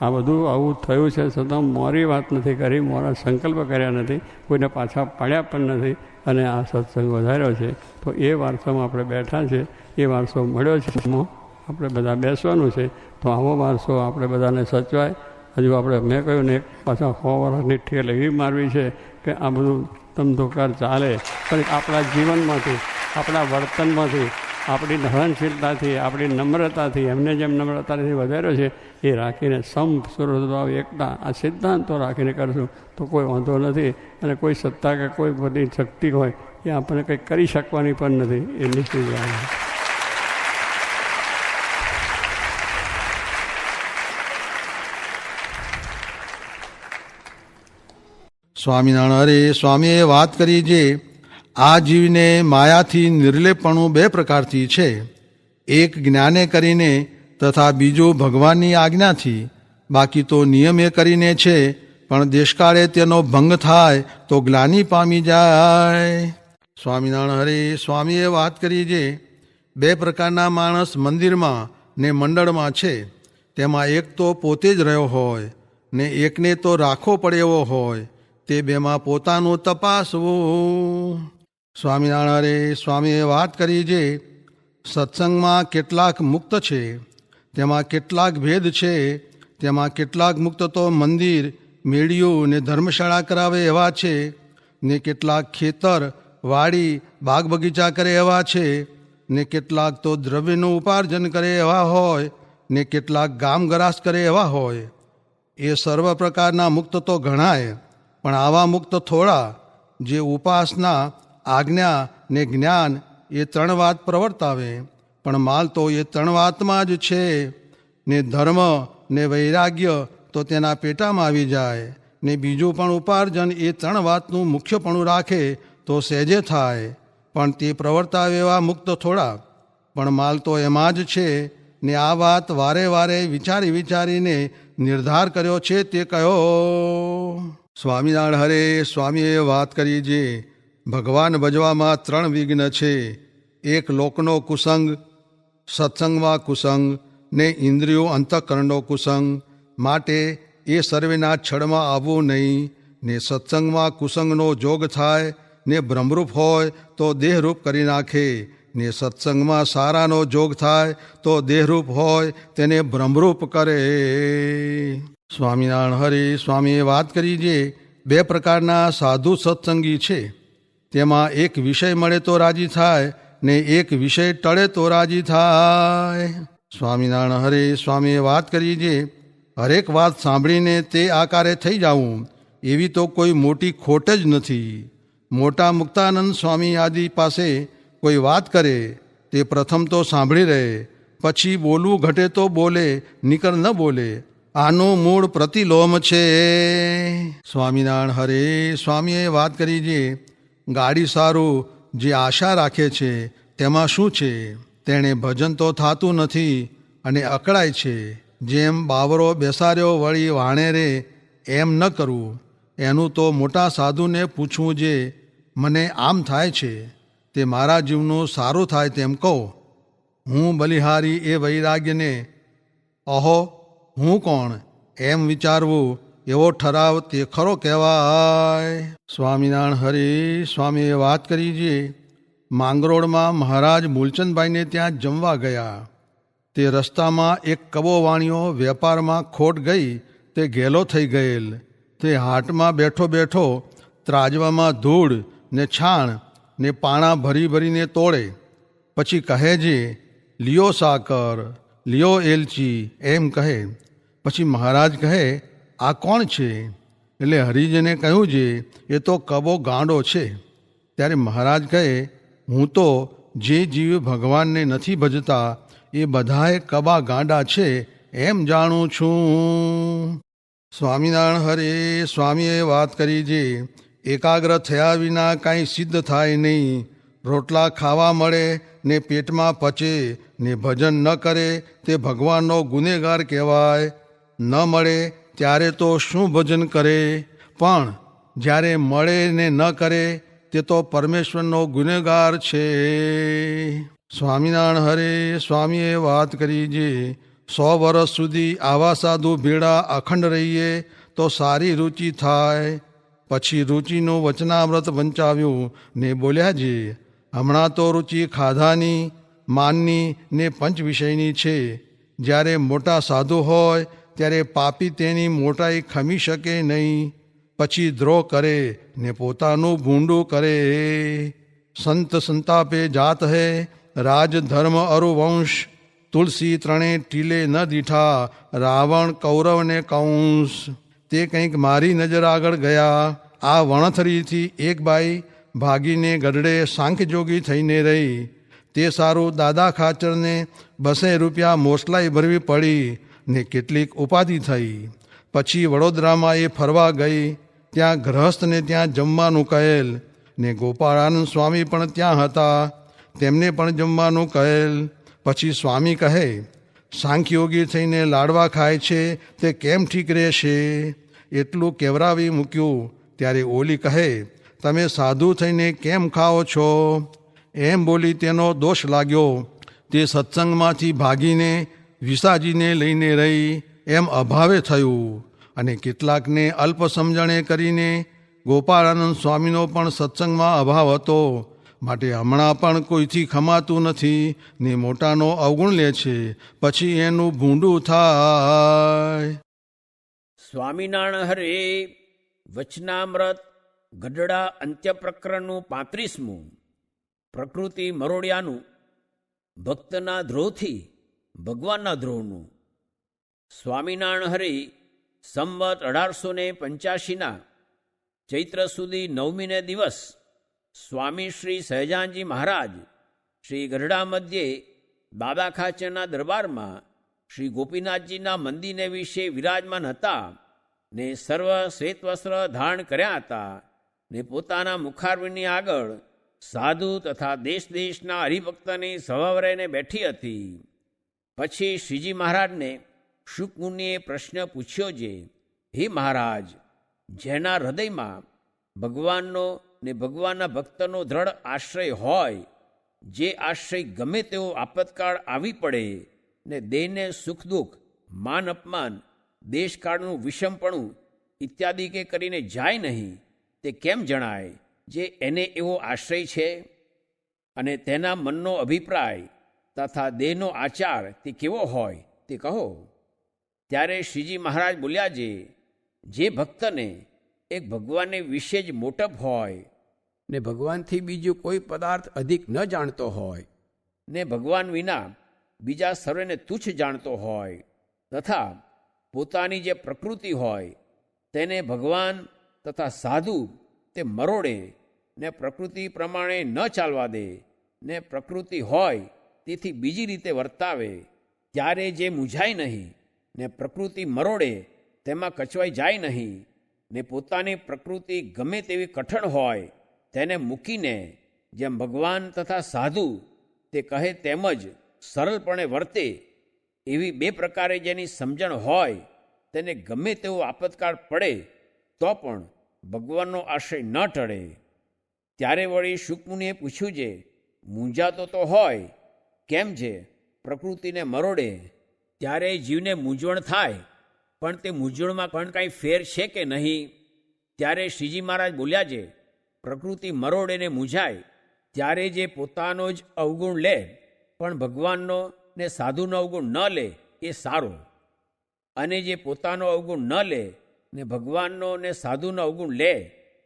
આ બધું આવું થયું છે છતાં મોરી વાત નથી કરી, મોરા સંકલ્પ કર્યા નથી, કોઈને પાછા પાડ્યા પણ નથી, અને આ સત્સંગ વધાર્યો છે. તો એ વારસામાં આપણે બેઠા છે, એ વારસો મળ્યો છે, એમાં આપણે બધા બેસવાનું છે. તો આવો વારસો આપણે બધાને સચવાય. હજુ આપણે મેં કહ્યું ને પાછા 100 વર્ષની ઠેલ એવી મારવી છે કે આ બધું ધમધોકાર ચાલે, પણ આપણા જીવનમાંથી, આપણા વર્તનમાંથી, આપણી સહનશીલતાથી, આપણી નમ્રતાથી, એમને જેમ નમ્રતાથી વધાર્યો છે એ રાખીને સુરભાવ એકતા આ સિદ્ધાંતો રાખીને કરશું તો કોઈ વાંધો નથી. અને કોઈ સત્તા કે કોઈ બધી શક્તિ હોય એ આપણને કંઈક કરી શકવાની પણ નથી, એ નિશ્ચિત વાત છે. સ્વામિનારાયણ હરે સ્વામીએ વાત કરી જે આ જીવને માયાથી નિર્લેપણું 2 પ્રકારથી છે. એક જ્ઞાને કરીને તથા બીજું ભગવાનની આજ્ઞાથી. બાકી તો નિયમે કરીને છે, પણ દેશકાળે તેનો ભંગ થાય તો ગ્લાનિ પામી જાય. સ્વામિનારાયણ હરે સ્વામીએ વાત કરી જે 2 પ્રકારના માણસ મંદિરમાં ને મંડળમાં છે. તેમાં એક તો પોતે જ રહ્યો હોય ને એકને તો રાખવો પડે એવો હોય. તે બેમાં પોતાનું તપાસવું. સ્વામિનારાયણ હરે સ્વામીએ વાત કરી જે સત્સંગમાં કેટલાક મુક્ત છે, તેમાં કેટલાક ભેદ છે. તેમાં કેટલાક મુક્ત તો મંદિર, મેળીઓ ને ધર્મશાળા કરાવે એવા છે, ને કેટલાક ખેતર, વાડી, બાગ બગીચા કરે એવા છે, ને કેટલાક તો દ્રવ્યનું ઉપાર્જન કરે એવા હોય, ને કેટલાક ગામ ગરાસ કરે એવા હોય. એ સર્વ પ્રકારના મુક્ત તો ગણાય, પણ આવા મુક્ત થોડા, જે ઉપાસના, આજ્ઞા ને જ્ઞાન એ ત્રણ વાત પ્રવર્તાવે. પણ માલ તો એ ત્રણ વાતમાં જ છે, ને ધર્મ ને વૈરાગ્ય તો તેના પેટામાં આવી જાય, ને બીજું પણ ઉપાર્જન એ ત્રણ વાતનું મુખ્યપણું રાખે તો સહેજે થાય. પણ તે પ્રવર્તાવે એવા મુક્ત થોડા, પણ માલ તો એમાં જ છે. ને આ વાત વારે વારે વિચારી વિચારીને નિર્ધાર કર્યો છે તે કયો. સ્વામિનારાયણ હરે સ્વામીએ વાત કરી જે ભગવાન ભજવામાં ત્રણ વિઘ્ન છે. એક લોકનો કુસંગ, સત્સંગમાં કુસંગ, ને ઇન્દ્રિયો અંતઃકરણનો કુસંગ. માટે એ સર્વેના છળમાં આવવું નહીં. ને સત્સંગમાં કુસંગનો જોગ થાય, ને બ્રહ્મરૂપ હોય તો દેહરૂપ કરી નાખે. ને સત્સંગમાં સારાનો જોગ થાય તો દેહરૂપ હોય તેને બ્રહ્મરૂપ કરે. સ્વામિનારાયણ હરિ સ્વામીએ વાત કરી જે બે પ્રકારના સાધુ સત્સંગી છે. તેમાં એક વિષય મળે તો રાજી થાય, ને એક વિષય ટળે તો રાજી થાય. સ્વામિનારાયણ હરિ સ્વામીએ વાત કરી જે હરેક વાત સાંભળીને તે આકારે થઈ જાવું એવી તો કોઈ મોટી ખોટ જ નથી. મોટા મુક્તાનંદ સ્વામી આદિ પાસે કોઈ વાત કરે તે પ્રથમ તો સાંભળી રહે, પછી બોલવું ઘટે તો બોલે, નીકળ ન બોલે. આનું મૂળ પ્રતિલોમ છે. સ્વામિનારાયણ હરે સ્વામીએ વાત કરી જે ગાડી સારું જે આશા રાખે છે તેમાં શું છે? તેણે ભજન તો થતું નથી અને અકળાય છે. જેમ બાવરો બેસાર્યો વળી વાણે રે એમ ન કરવું. એનું તો મોટા સાધુને પૂછવું જે મને આમ થાય છે, તે મારા જીવનું સારું થાય તેમ કહો. હું બલિહારી એ વૈરાગ્યને અહો હું કોણ એમ વિચારવું એવો ઠરાવ તે ખરો કહેવાય. સ્વામિનારાયણ હરિ સ્વામીએ વાત કરી છે માંગરોળમાં મહારાજ મૂલચંદભાઈને ત્યાં જમવા ગયા. તે રસ્તામાં એક કબો વાણિયો વેપારમાં ખોટ ગઈ તે ઘેલો થઈ ગયેલ. તે હાટમાં બેઠો બેઠો ત્રાજવામાં ધૂળ ને છાણ ને પાણા ભરી ભરીને તોડે. પછી કહે છે લિયો સાકર, લિયો એલચી એમ કહે. પછી મહારાજ કહે આ કોણ છે? એટલે હરિજને કહ્યું છે એ તો કબો ગાંડો છે. ત્યારે મહારાજ કહે હું તો જે જીવ ભગવાનને નથી ભજતા એ બધાએ કબા ગાંડા છે એમ જાણું છું. સ્વામિનારાયણ હરે સ્વામીએ વાત કરી છે એકાગ્ર થયા વિના કાંઈ સિદ્ધ થાય નહીં. રોટલા ખાવા મળે ને પેટમાં પચે ને ભજન ન કરે તે ભગવાનનો ગુનેગાર કહેવાય. ન મળે ત્યારે તો શું ભજન કરે, પણ જ્યારે મળે ને ન કરે તે તો પરમેશ્વરનો ગુનેગાર છે. સ્વામિનારાયણ હરે સ્વામીએ વાત કરી છે 100 વર્ષ સુધી આવા સાધુ ભેળા અખંડ રહીએ તો સારી રુચિ થાય. પછી રુચિનું વચનામૃત વંચાવ્યું ને બોલ્યા છે હમણાં તો રુચિ ખાધાની, માનની ને પંચ વિષયની છે. જ્યારે મોટા સાધુ હોય ત્યારે પાપી તેની મોટાઈ ખમી શકે નહીં. પછી દ્રોહ કરે ને પોતાનું ભૂંડું કરે. સંત સંતાપે જાત હૈ રાજ ધર્મ અરુ વંશ. તુલસી ત્રણે ટીલે ન દીઠા રાવણ કૌરવ ને કંસ. તે કંઈક મારી નજર આગળ ગયા. આ વણથરીથી એક બાઈ ભાગીને ગઢડે સાંખ્યજોગી થઈને રહી. તે સારું દાદા ખાચરને 200 રૂપિયા મોસલાઈ ભરવી પડી ને કેટલીક ઉપાધિ થઈ. પછી વડોદરામાં એ ફરવા ગઈ. ત્યાં ગ્રહસ્થને ત્યાં જમવાનું કહેલ ને ગોપાળાનંદ સ્વામી પણ ત્યાં હતા, તેમને પણ જમવાનું કહેલ. પછી સ્વામી કહે સાંખ્યોગી થઈને લાડવા ખાય છે તે કેમ ઠીક રહેશે? એટલું કેવરાવી મૂક્યું. ત્યારે ઓલી કહે તમે સાધુ થઈને કેમ ખાઓ છો? એમ બોલી તેનો દોષ લાગ્યો. તે સત્સંગમાંથી ભાગીને વિસાજીને લઈને રહી એમ અભાવે થયું. અને કેટલાકને અલ્પ સમજણે કરીને ગોપાળાનંદ સ્વામીનો પણ સત્સંગમાં અભાવ હતો. માટે હમણાં પણ કોઈથી ખમાતું નથી ને મોટાનો અવગુણ લે છે. પછી એનું ભૂંડું થાય. સ્વામિનારાયણ હરે વચનામૃત ગઢડા અંત્ય પ્રકરણનું 35મું પ્રકૃતિ મરોડિયાનું ભક્તના ધ્રોહથી ભગવાનના ધ્રોહનું. સ્વામિનારાયણ હરિ સંવત 1885 ચૈત્ર સુધી 9મીને દિવસ સ્વામી શ્રી સહજાનજી મહારાજ શ્રી ગઢડા મધ્યે બાબા ખાચરના દરબારમાં શ્રી ગોપીનાથજીના મંદિરને વિશે વિરાજમાન હતા ને સર્વ શ્વેત વસ્ત્ર ધારણ કર્યા હતા ને પોતાના મુખારવિંદની આગળ સાધુ તથા દેશ દેશના હરિભક્તની સભા રહીને બેઠી હતી. પછી શ્રીજી મહારાજને શુકમુનિએ પ્રશ્ન પૂછ્યો છે, હે મહારાજ, જેના હૃદયમાં ભગવાનનો ને ભગવાનના ભક્તનો દ્રઢ આશ્રય હોય, જે આશ્રય ગમે તેવો આપતકાળ આવી પડે ને દેહને સુખ દુઃખ, માન અપમાન, દેશકાળનું વિષમપણું ઇત્યાદિ કે કરીને જાય નહીં, તે કેમ જણાય જે એને એવો આશ્રય છે? અને તેના મનનો અભિપ્રાય તથા દેહનો આચાર તે કેવો હોય તે કહો. ત્યારે શ્રીજી મહારાજ બોલ્યા છે, જે ભક્તને એક ભગવાનને વિશે જ મોટપ હોય ને ભગવાનથી બીજું કોઈ પદાર્થ અધિક ન જાણતો હોય ને ભગવાન વિના બીજા સર્વેને તુચ્છ જાણતો હોય તથા પોતાની જે પ્રકૃતિ હોય તેને ભગવાન તથા સાધુ તે મરોડે ને પ્રકૃતિ પ્રમાણે ન ચાલવા દે ને પ્રકૃતિ હોય તેથી બીજી રીતે વર્તાવે, ત્યારે જે મૂંઝાય નહીં ને પ્રકૃતિ મરોડે તેમાં કચવાઈ જાય નહીં ને પોતાની પ્રકૃતિ ગમે તેવી કઠણ હોય તેને મૂકીને જેમ ભગવાન તથા સાધુ તે કહે તેમજ સરળપણે વર્તે, એવી બે પ્રકારે જેની સમજણ હોય તેને ગમે તેવો આપતકાળ પડે તો પણ ભગવાનનો આશ્રય ન ટળે. ત્યારે વળી શુકમુનિએ પૂછ્યું છે, મૂંઝાતો તો હોય કેમ છે પ્રકૃતિને મરોડે? ત્યારે જીવને મૂંઝવણ થાય, પણ તે મૂંઝવણમાં પણ કાંઈ ફેર છે કે નહીં? ત્યારે શ્રીજી મહારાજ બોલ્યા છે, પ્રકૃતિ મરોડે ને મૂંઝાય ત્યારે જે પોતાનો જ અવગુણ લે પણ ભગવાનનો ને સાધુનો અવગુણ ન લે એ સારો, અને જે પોતાનો અવગુણ ન લે ને ભગવાનનો ને સાધુનો અવગુણ લે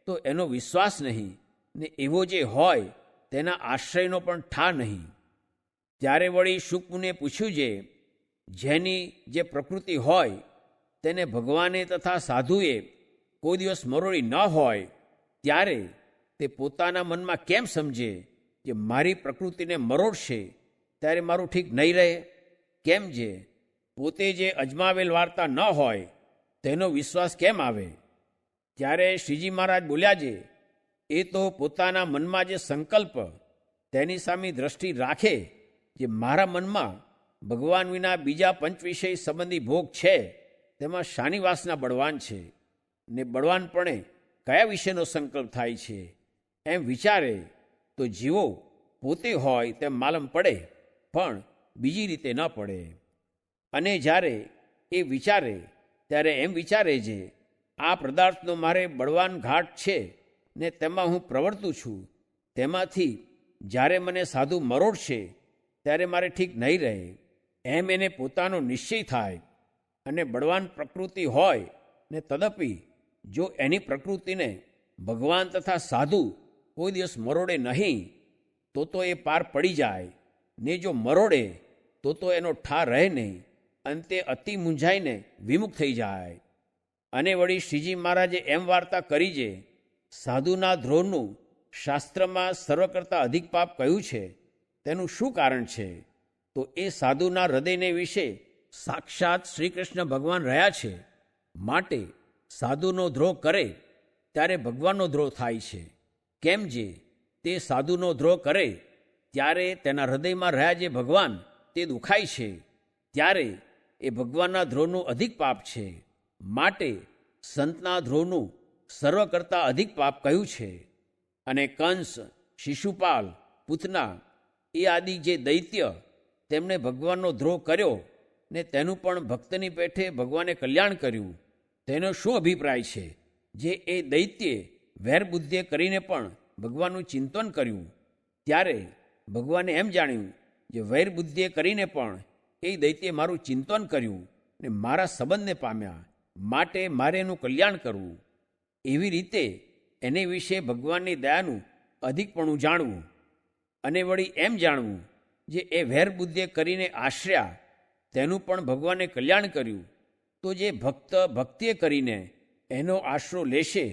તો એનો વિશ્વાસ નહીં ને એવો જે હોય તેના આશ્રયનો પણ ઠા નહીં. ત્યારે વળી શુકમુનિએ પૂછ્યું છે, જેની જે પ્રકૃતિ હોય તેને ભગવાને તથા સાધુએ કોઈ દિવસ મરોડી ન હોય, ત્યારે તે પોતાના મનમાં કેમ સમજે કે મારી પ્રકૃતિને મરોડશે ત્યારે મારું ઠીક નહીં રહે? કેમ છે પોતે જે અજમાવેલ વાર્તા ન હોય તેનો વિશ્વાસ કેમ આવે? ત્યારે શ્રીજી મહારાજ બોલ્યા છે, એ તો પોતાના મનમાં જે સંકલ્પ તેની સામે દ્રષ્ટિ રાખે, જે મારા મનમાં ભગવાન વિના બીજા પંચવિષય સંબંધી ભોગ છે તેમાં શાની વાસના બળવાન છે ને બળવાનપણે કયા વિષયનો સંકલ્પ થાય છે, એમ વિચારે તો જીવો પોતે હોય તેમ માલમ પડે પણ બીજી રીતે ન પડે. અને જ્યારે એ વિચારે ત્યારે એમ વિચારે છે, આ પદાર્થનો મારે બળવાન ઘાટ છે ને તેમાં હું પ્રવર્તું છું, તેમાંથી જ્યારે મને સાધુ મરોડશે ત્યારે મારે ઠીક નહીં રહે, એમ એને પોતાનો નિશ્ચય થાય. અને બળવાન પ્રકૃતિ હોય ને તદપી જો એની પ્રકૃતિને ભગવાન તથા સાધુ કોઈ દિવસ મરોડે નહીં તો એ પાર પડી જાય, ને જો મરોડે તો એનો ઠાર રહે નહીં, અંતે અતિ મૂંઝાઈને વિમુખ થઈ જાય. અને વળી શ્રીજી મહારાજે એમ વાર્તા કરી છે, સાધુના ધ્રોહનું શાસ્ત્રમાં સર્વ કરતાં અધિક પાપ કહ્યું છે, તેનું શું કારણ છે? તો એ સાધુના હૃદયને વિશે સાક્ષાત શ્રી કૃષ્ણ ભગવાન રહ્યા છે, માટે સાધુનો દ્રોહ કરે ત્યારે ભગવાનનો દ્રોહ થાય છે. કેમ જે તે સાધુનો દ્રોહ કરે ત્યારે તેના હૃદયમાં રહ્યા જે ભગવાન તે દુખાય છે, ત્યારે એ ભગવાનના દ્રોહનું અધિક પાપ છે, માટે સંતના દ્રોહનું સર્વ કરતાં અધિક પાપ કહ્યું છે. અને કંસ, શિશુપાલ, પૂતના એ આદિ જે દૈત્ય તેમણે ભગવાનનો દ્રોહ કર્યો ને તેનું પણ ભક્તની પેઠે ભગવાને કલ્યાણ કર્યું, તેનો શું અભિપ્રાય છે? જે એ દૈત્યે વેરબુદ્ધિએ કરીને પણ ભગવાનનું ચિંતન કર્યું, ત્યારે ભગવાને એમ જાણ્યું જે વૈરબુદ્ધિએ કરીને પણ એ દૈત્યે મારું ચિંતન કર્યું ને મારા સંબંધને પામ્યા, માટે મારે એનું કલ્યાણ કરવું. એવી રીતે એને વિશે ભગવાનની દયાનું અધિકપણું જાણવું. અને વળી એમ જાણવું જે એ વેર બુદ્ધિએ કરીને આશ્ર્યા તેનું પણ ભગવાને કલ્યાણ કર્યું, તો જે ભક્ત ભક્તિએ કરીને એનો આશરો લેશે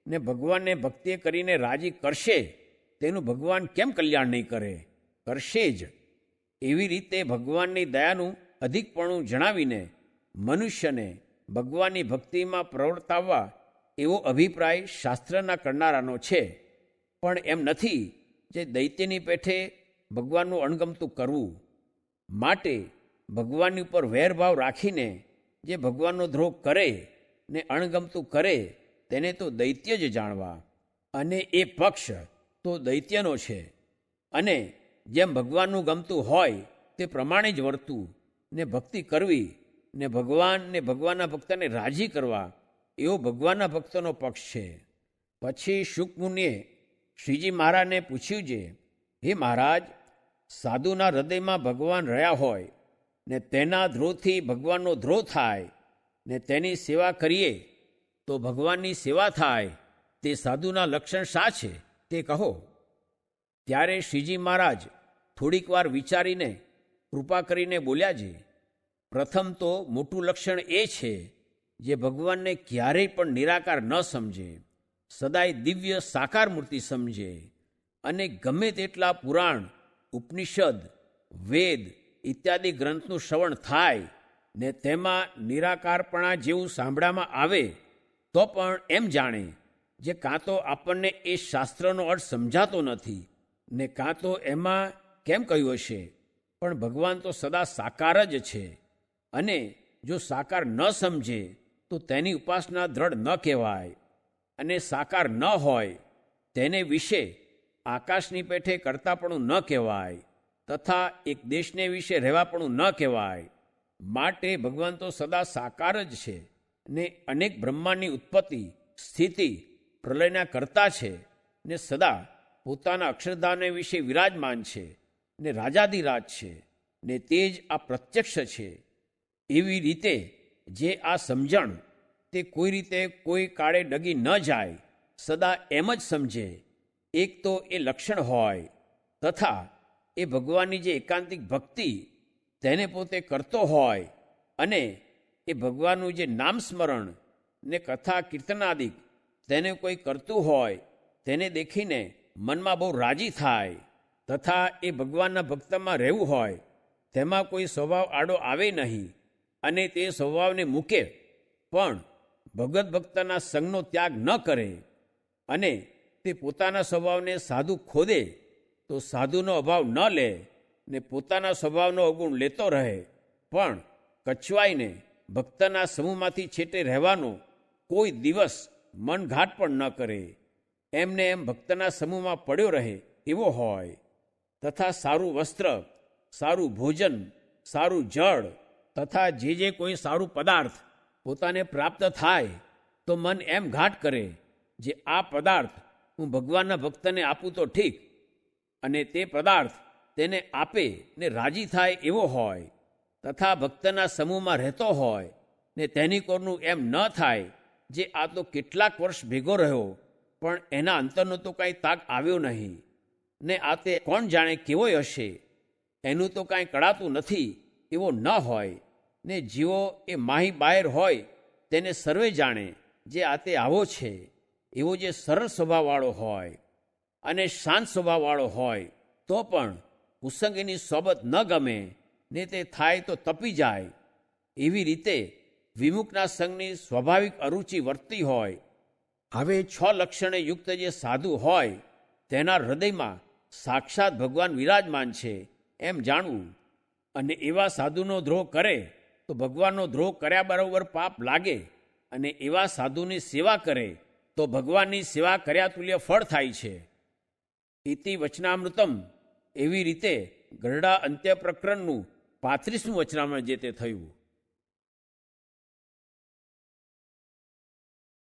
ને ભગવાનને ભક્તિએ કરીને રાજી કરશે તેનું ભગવાન કેમ કલ્યાણ નહીં કરે? કરશે જ. એવી રીતે ભગવાનની દયાનું અધિકપણું જણાવીને મનુષ્યને ભગવાનની ભક્તિમાં પ્રવર્તાવવા એવો અભિપ્રાય શાસ્ત્રના કરનારાનો છે. પણ એમ નથી જે દૈત્યની પેઠે ભગવાનનું અણગમતું કરવું. માટે ભગવાનની ઉપર વેરભાવ રાખીને જે ભગવાનનો દ્રોહ કરે ને અણગમતું કરે તેને તો દૈત્ય જ જાણવા, અને એ પક્ષ તો દૈત્યનો છે. અને જેમ ભગવાનનું ગમતું હોય તે પ્રમાણે જ વર્તવું ને ભક્તિ કરવી ને ભગવાન ને ભગવાનના ભક્તને રાજી કરવા એવો ભગવાનના ભક્તનો પક્ષ છે. પછી શુકમુનિએ શ્રીજી મહારાજને પૂછ્યું છે, હે મહારાજ, સાધુના હૃદયમાં ભગવાન રહ્યા હોય ને તેના દ્રોહથી ભગવાનનો દ્રોહ થાય ને તેની સેવા કરીએ તો ભગવાનની સેવા થાય, તે સાધુના લક્ષણ શા છે તે કહો. ત્યારે શ્રીજી મહારાજ થોડીક વાર વિચારીને કૃપા કરીને બોલ્યા છે, પ્રથમ તો મોટું લક્ષણ એ છે જે ભગવાનને ક્યારેય પણ નિરાકાર ન સમજે, સદાય દિવ્ય સાકાર મૂર્તિ સમજે અને ગમે તેટલા પુરાણ, ઉપનિષદ, વેદ ઇત્યાદિ ગ્રંથનું શ્રવણ થાય ને તેમાં નિરાકારપણા જેવું સાંભળવામાં આવે તો પણ એમ જાણે જે કાં તો આપણને એ શાસ્ત્રનો અર્થ સમજાતો નથી ને કાં તો એમાં કેમ કહ્યું હશે, પણ ભગવાન તો સદા સાકાર જ છે. અને જો સાકાર ન સમજે તો તેની ઉપાસના દ્રઢ ન કહેવાય, અને સાકાર ન હોય તેને વિશે આકાશની પેઠે કરતાપણું ન કહેવાય તથા એક દેશને વિશે રહેવાપણું ન કહેવાય. માટે ભગવાન તો સદા સાકાર જ છે ને અનેક બ્રહ્માંડની ઉત્પત્તિ, સ્થિતિ, પ્રલયના કરતા છે ને સદા પોતાના અક્ષરધામને વિશે વિરાજમાન છે ને રાજાધિરાજ છે ને તે જ આ પ્રત્યક્ષ છે. એવી રીતે જે આ સમજણ તે કોઈ રીતે કોઈ કાળે ડગી ન જાય, સદા એમ જ સમજે. એક તો એ લક્ષણ હોય તથા એ ભગવાનની જે એકાંતિક ભક્તિ તેને પોતે કરતો હોય અને એ ભગવાનનું જે નામ સ્મરણ ને કથા કીર્તનાદિક તેને કોઈ કરતું હોય તેને દેખીને મનમાં બહુ રાજી થાય તથા એ ભગવાનના ભક્તમાં રહેવું હોય તેમાં કોઈ સ્વભાવ આડો આવે નહીં અને તે સ્વભાવને મૂકે પણ ભગવદ્ ભક્તના સંગનો ત્યાગ ન કરે અને તે પોતાના સ્વભાવને સાધુ ખોદે તો સાધુનો અભાવ ન લે ને પોતાના સ્વભાવનો અવગુણ લેતો રહે, પણ કચવાઈને ભક્તના સમૂહમાંથી છેટે રહેવાનો કોઈ દિવસ મનઘાટ પણ ન કરે, એમને એમ ભક્તના સમૂહમાં પડ્યો રહે એવો હોય તથા સારું વસ્ત્ર, સારું ભોજન, સારું જળ તથા જે કોઈ સારું પદાર્થ પોતાને પ્રાપ્ત થાય તો મન એમ ઘાટ કરે જે આ પદાર્થ હું ભગવાનના ભક્તને આપું તો ઠીક, અને તે પદાર્થ તેને આપે ને રાજી થાય એવો હોય તથા ભક્તના સમૂહમાં રહેતો હોય ને તેની કોરનું એમ ન થાય જે આ તો કેટલાક વર્ષ ભેગો રહ્યો પણ એના અંતરનો તો કાંઈ તાગ આવ્યો નહીં ને આ તે કોણ જાણે કેવોય હશે, એનું તો કાંઈ કળાતું નથી એવો ન હોય ને જીવો એ માહી બાહેર હોય તેને સર્વે જાણે જે આ તે આવો છે એવો જે સરળ સ્વભાવવાળો હોય અને શાંત સ્વભાવવાળો હોય તો પણ કુસંગીની સોબત ન ગમે ને તે થાય તો તપી જાય. એવી રીતે વિમુખના સંગની સ્વાભાવિક અરુચિ વર્તતી હોય. હવે 6 લક્ષણે યુક્ત જે સાધુ હોય તેના હૃદયમાં સાક્ષાત ભગવાન વિરાજમાન છે એમ જાણવું, અને એવા સાધુનો દ્રોહ કરે તો ભગવાનનો દ્રોહ કર્યા બરોબર પાપ લાગે, અને એવા સાધુની સેવા કરે તો ભગવાનની સેવા કર્યા તુલ્ય ફળ થાય છે. ઇતિ વચનામૃતમ. એવી રીતે ગરડા અંત્ય પ્રકરણનું 35મું વચનામૃત જે તે થયું.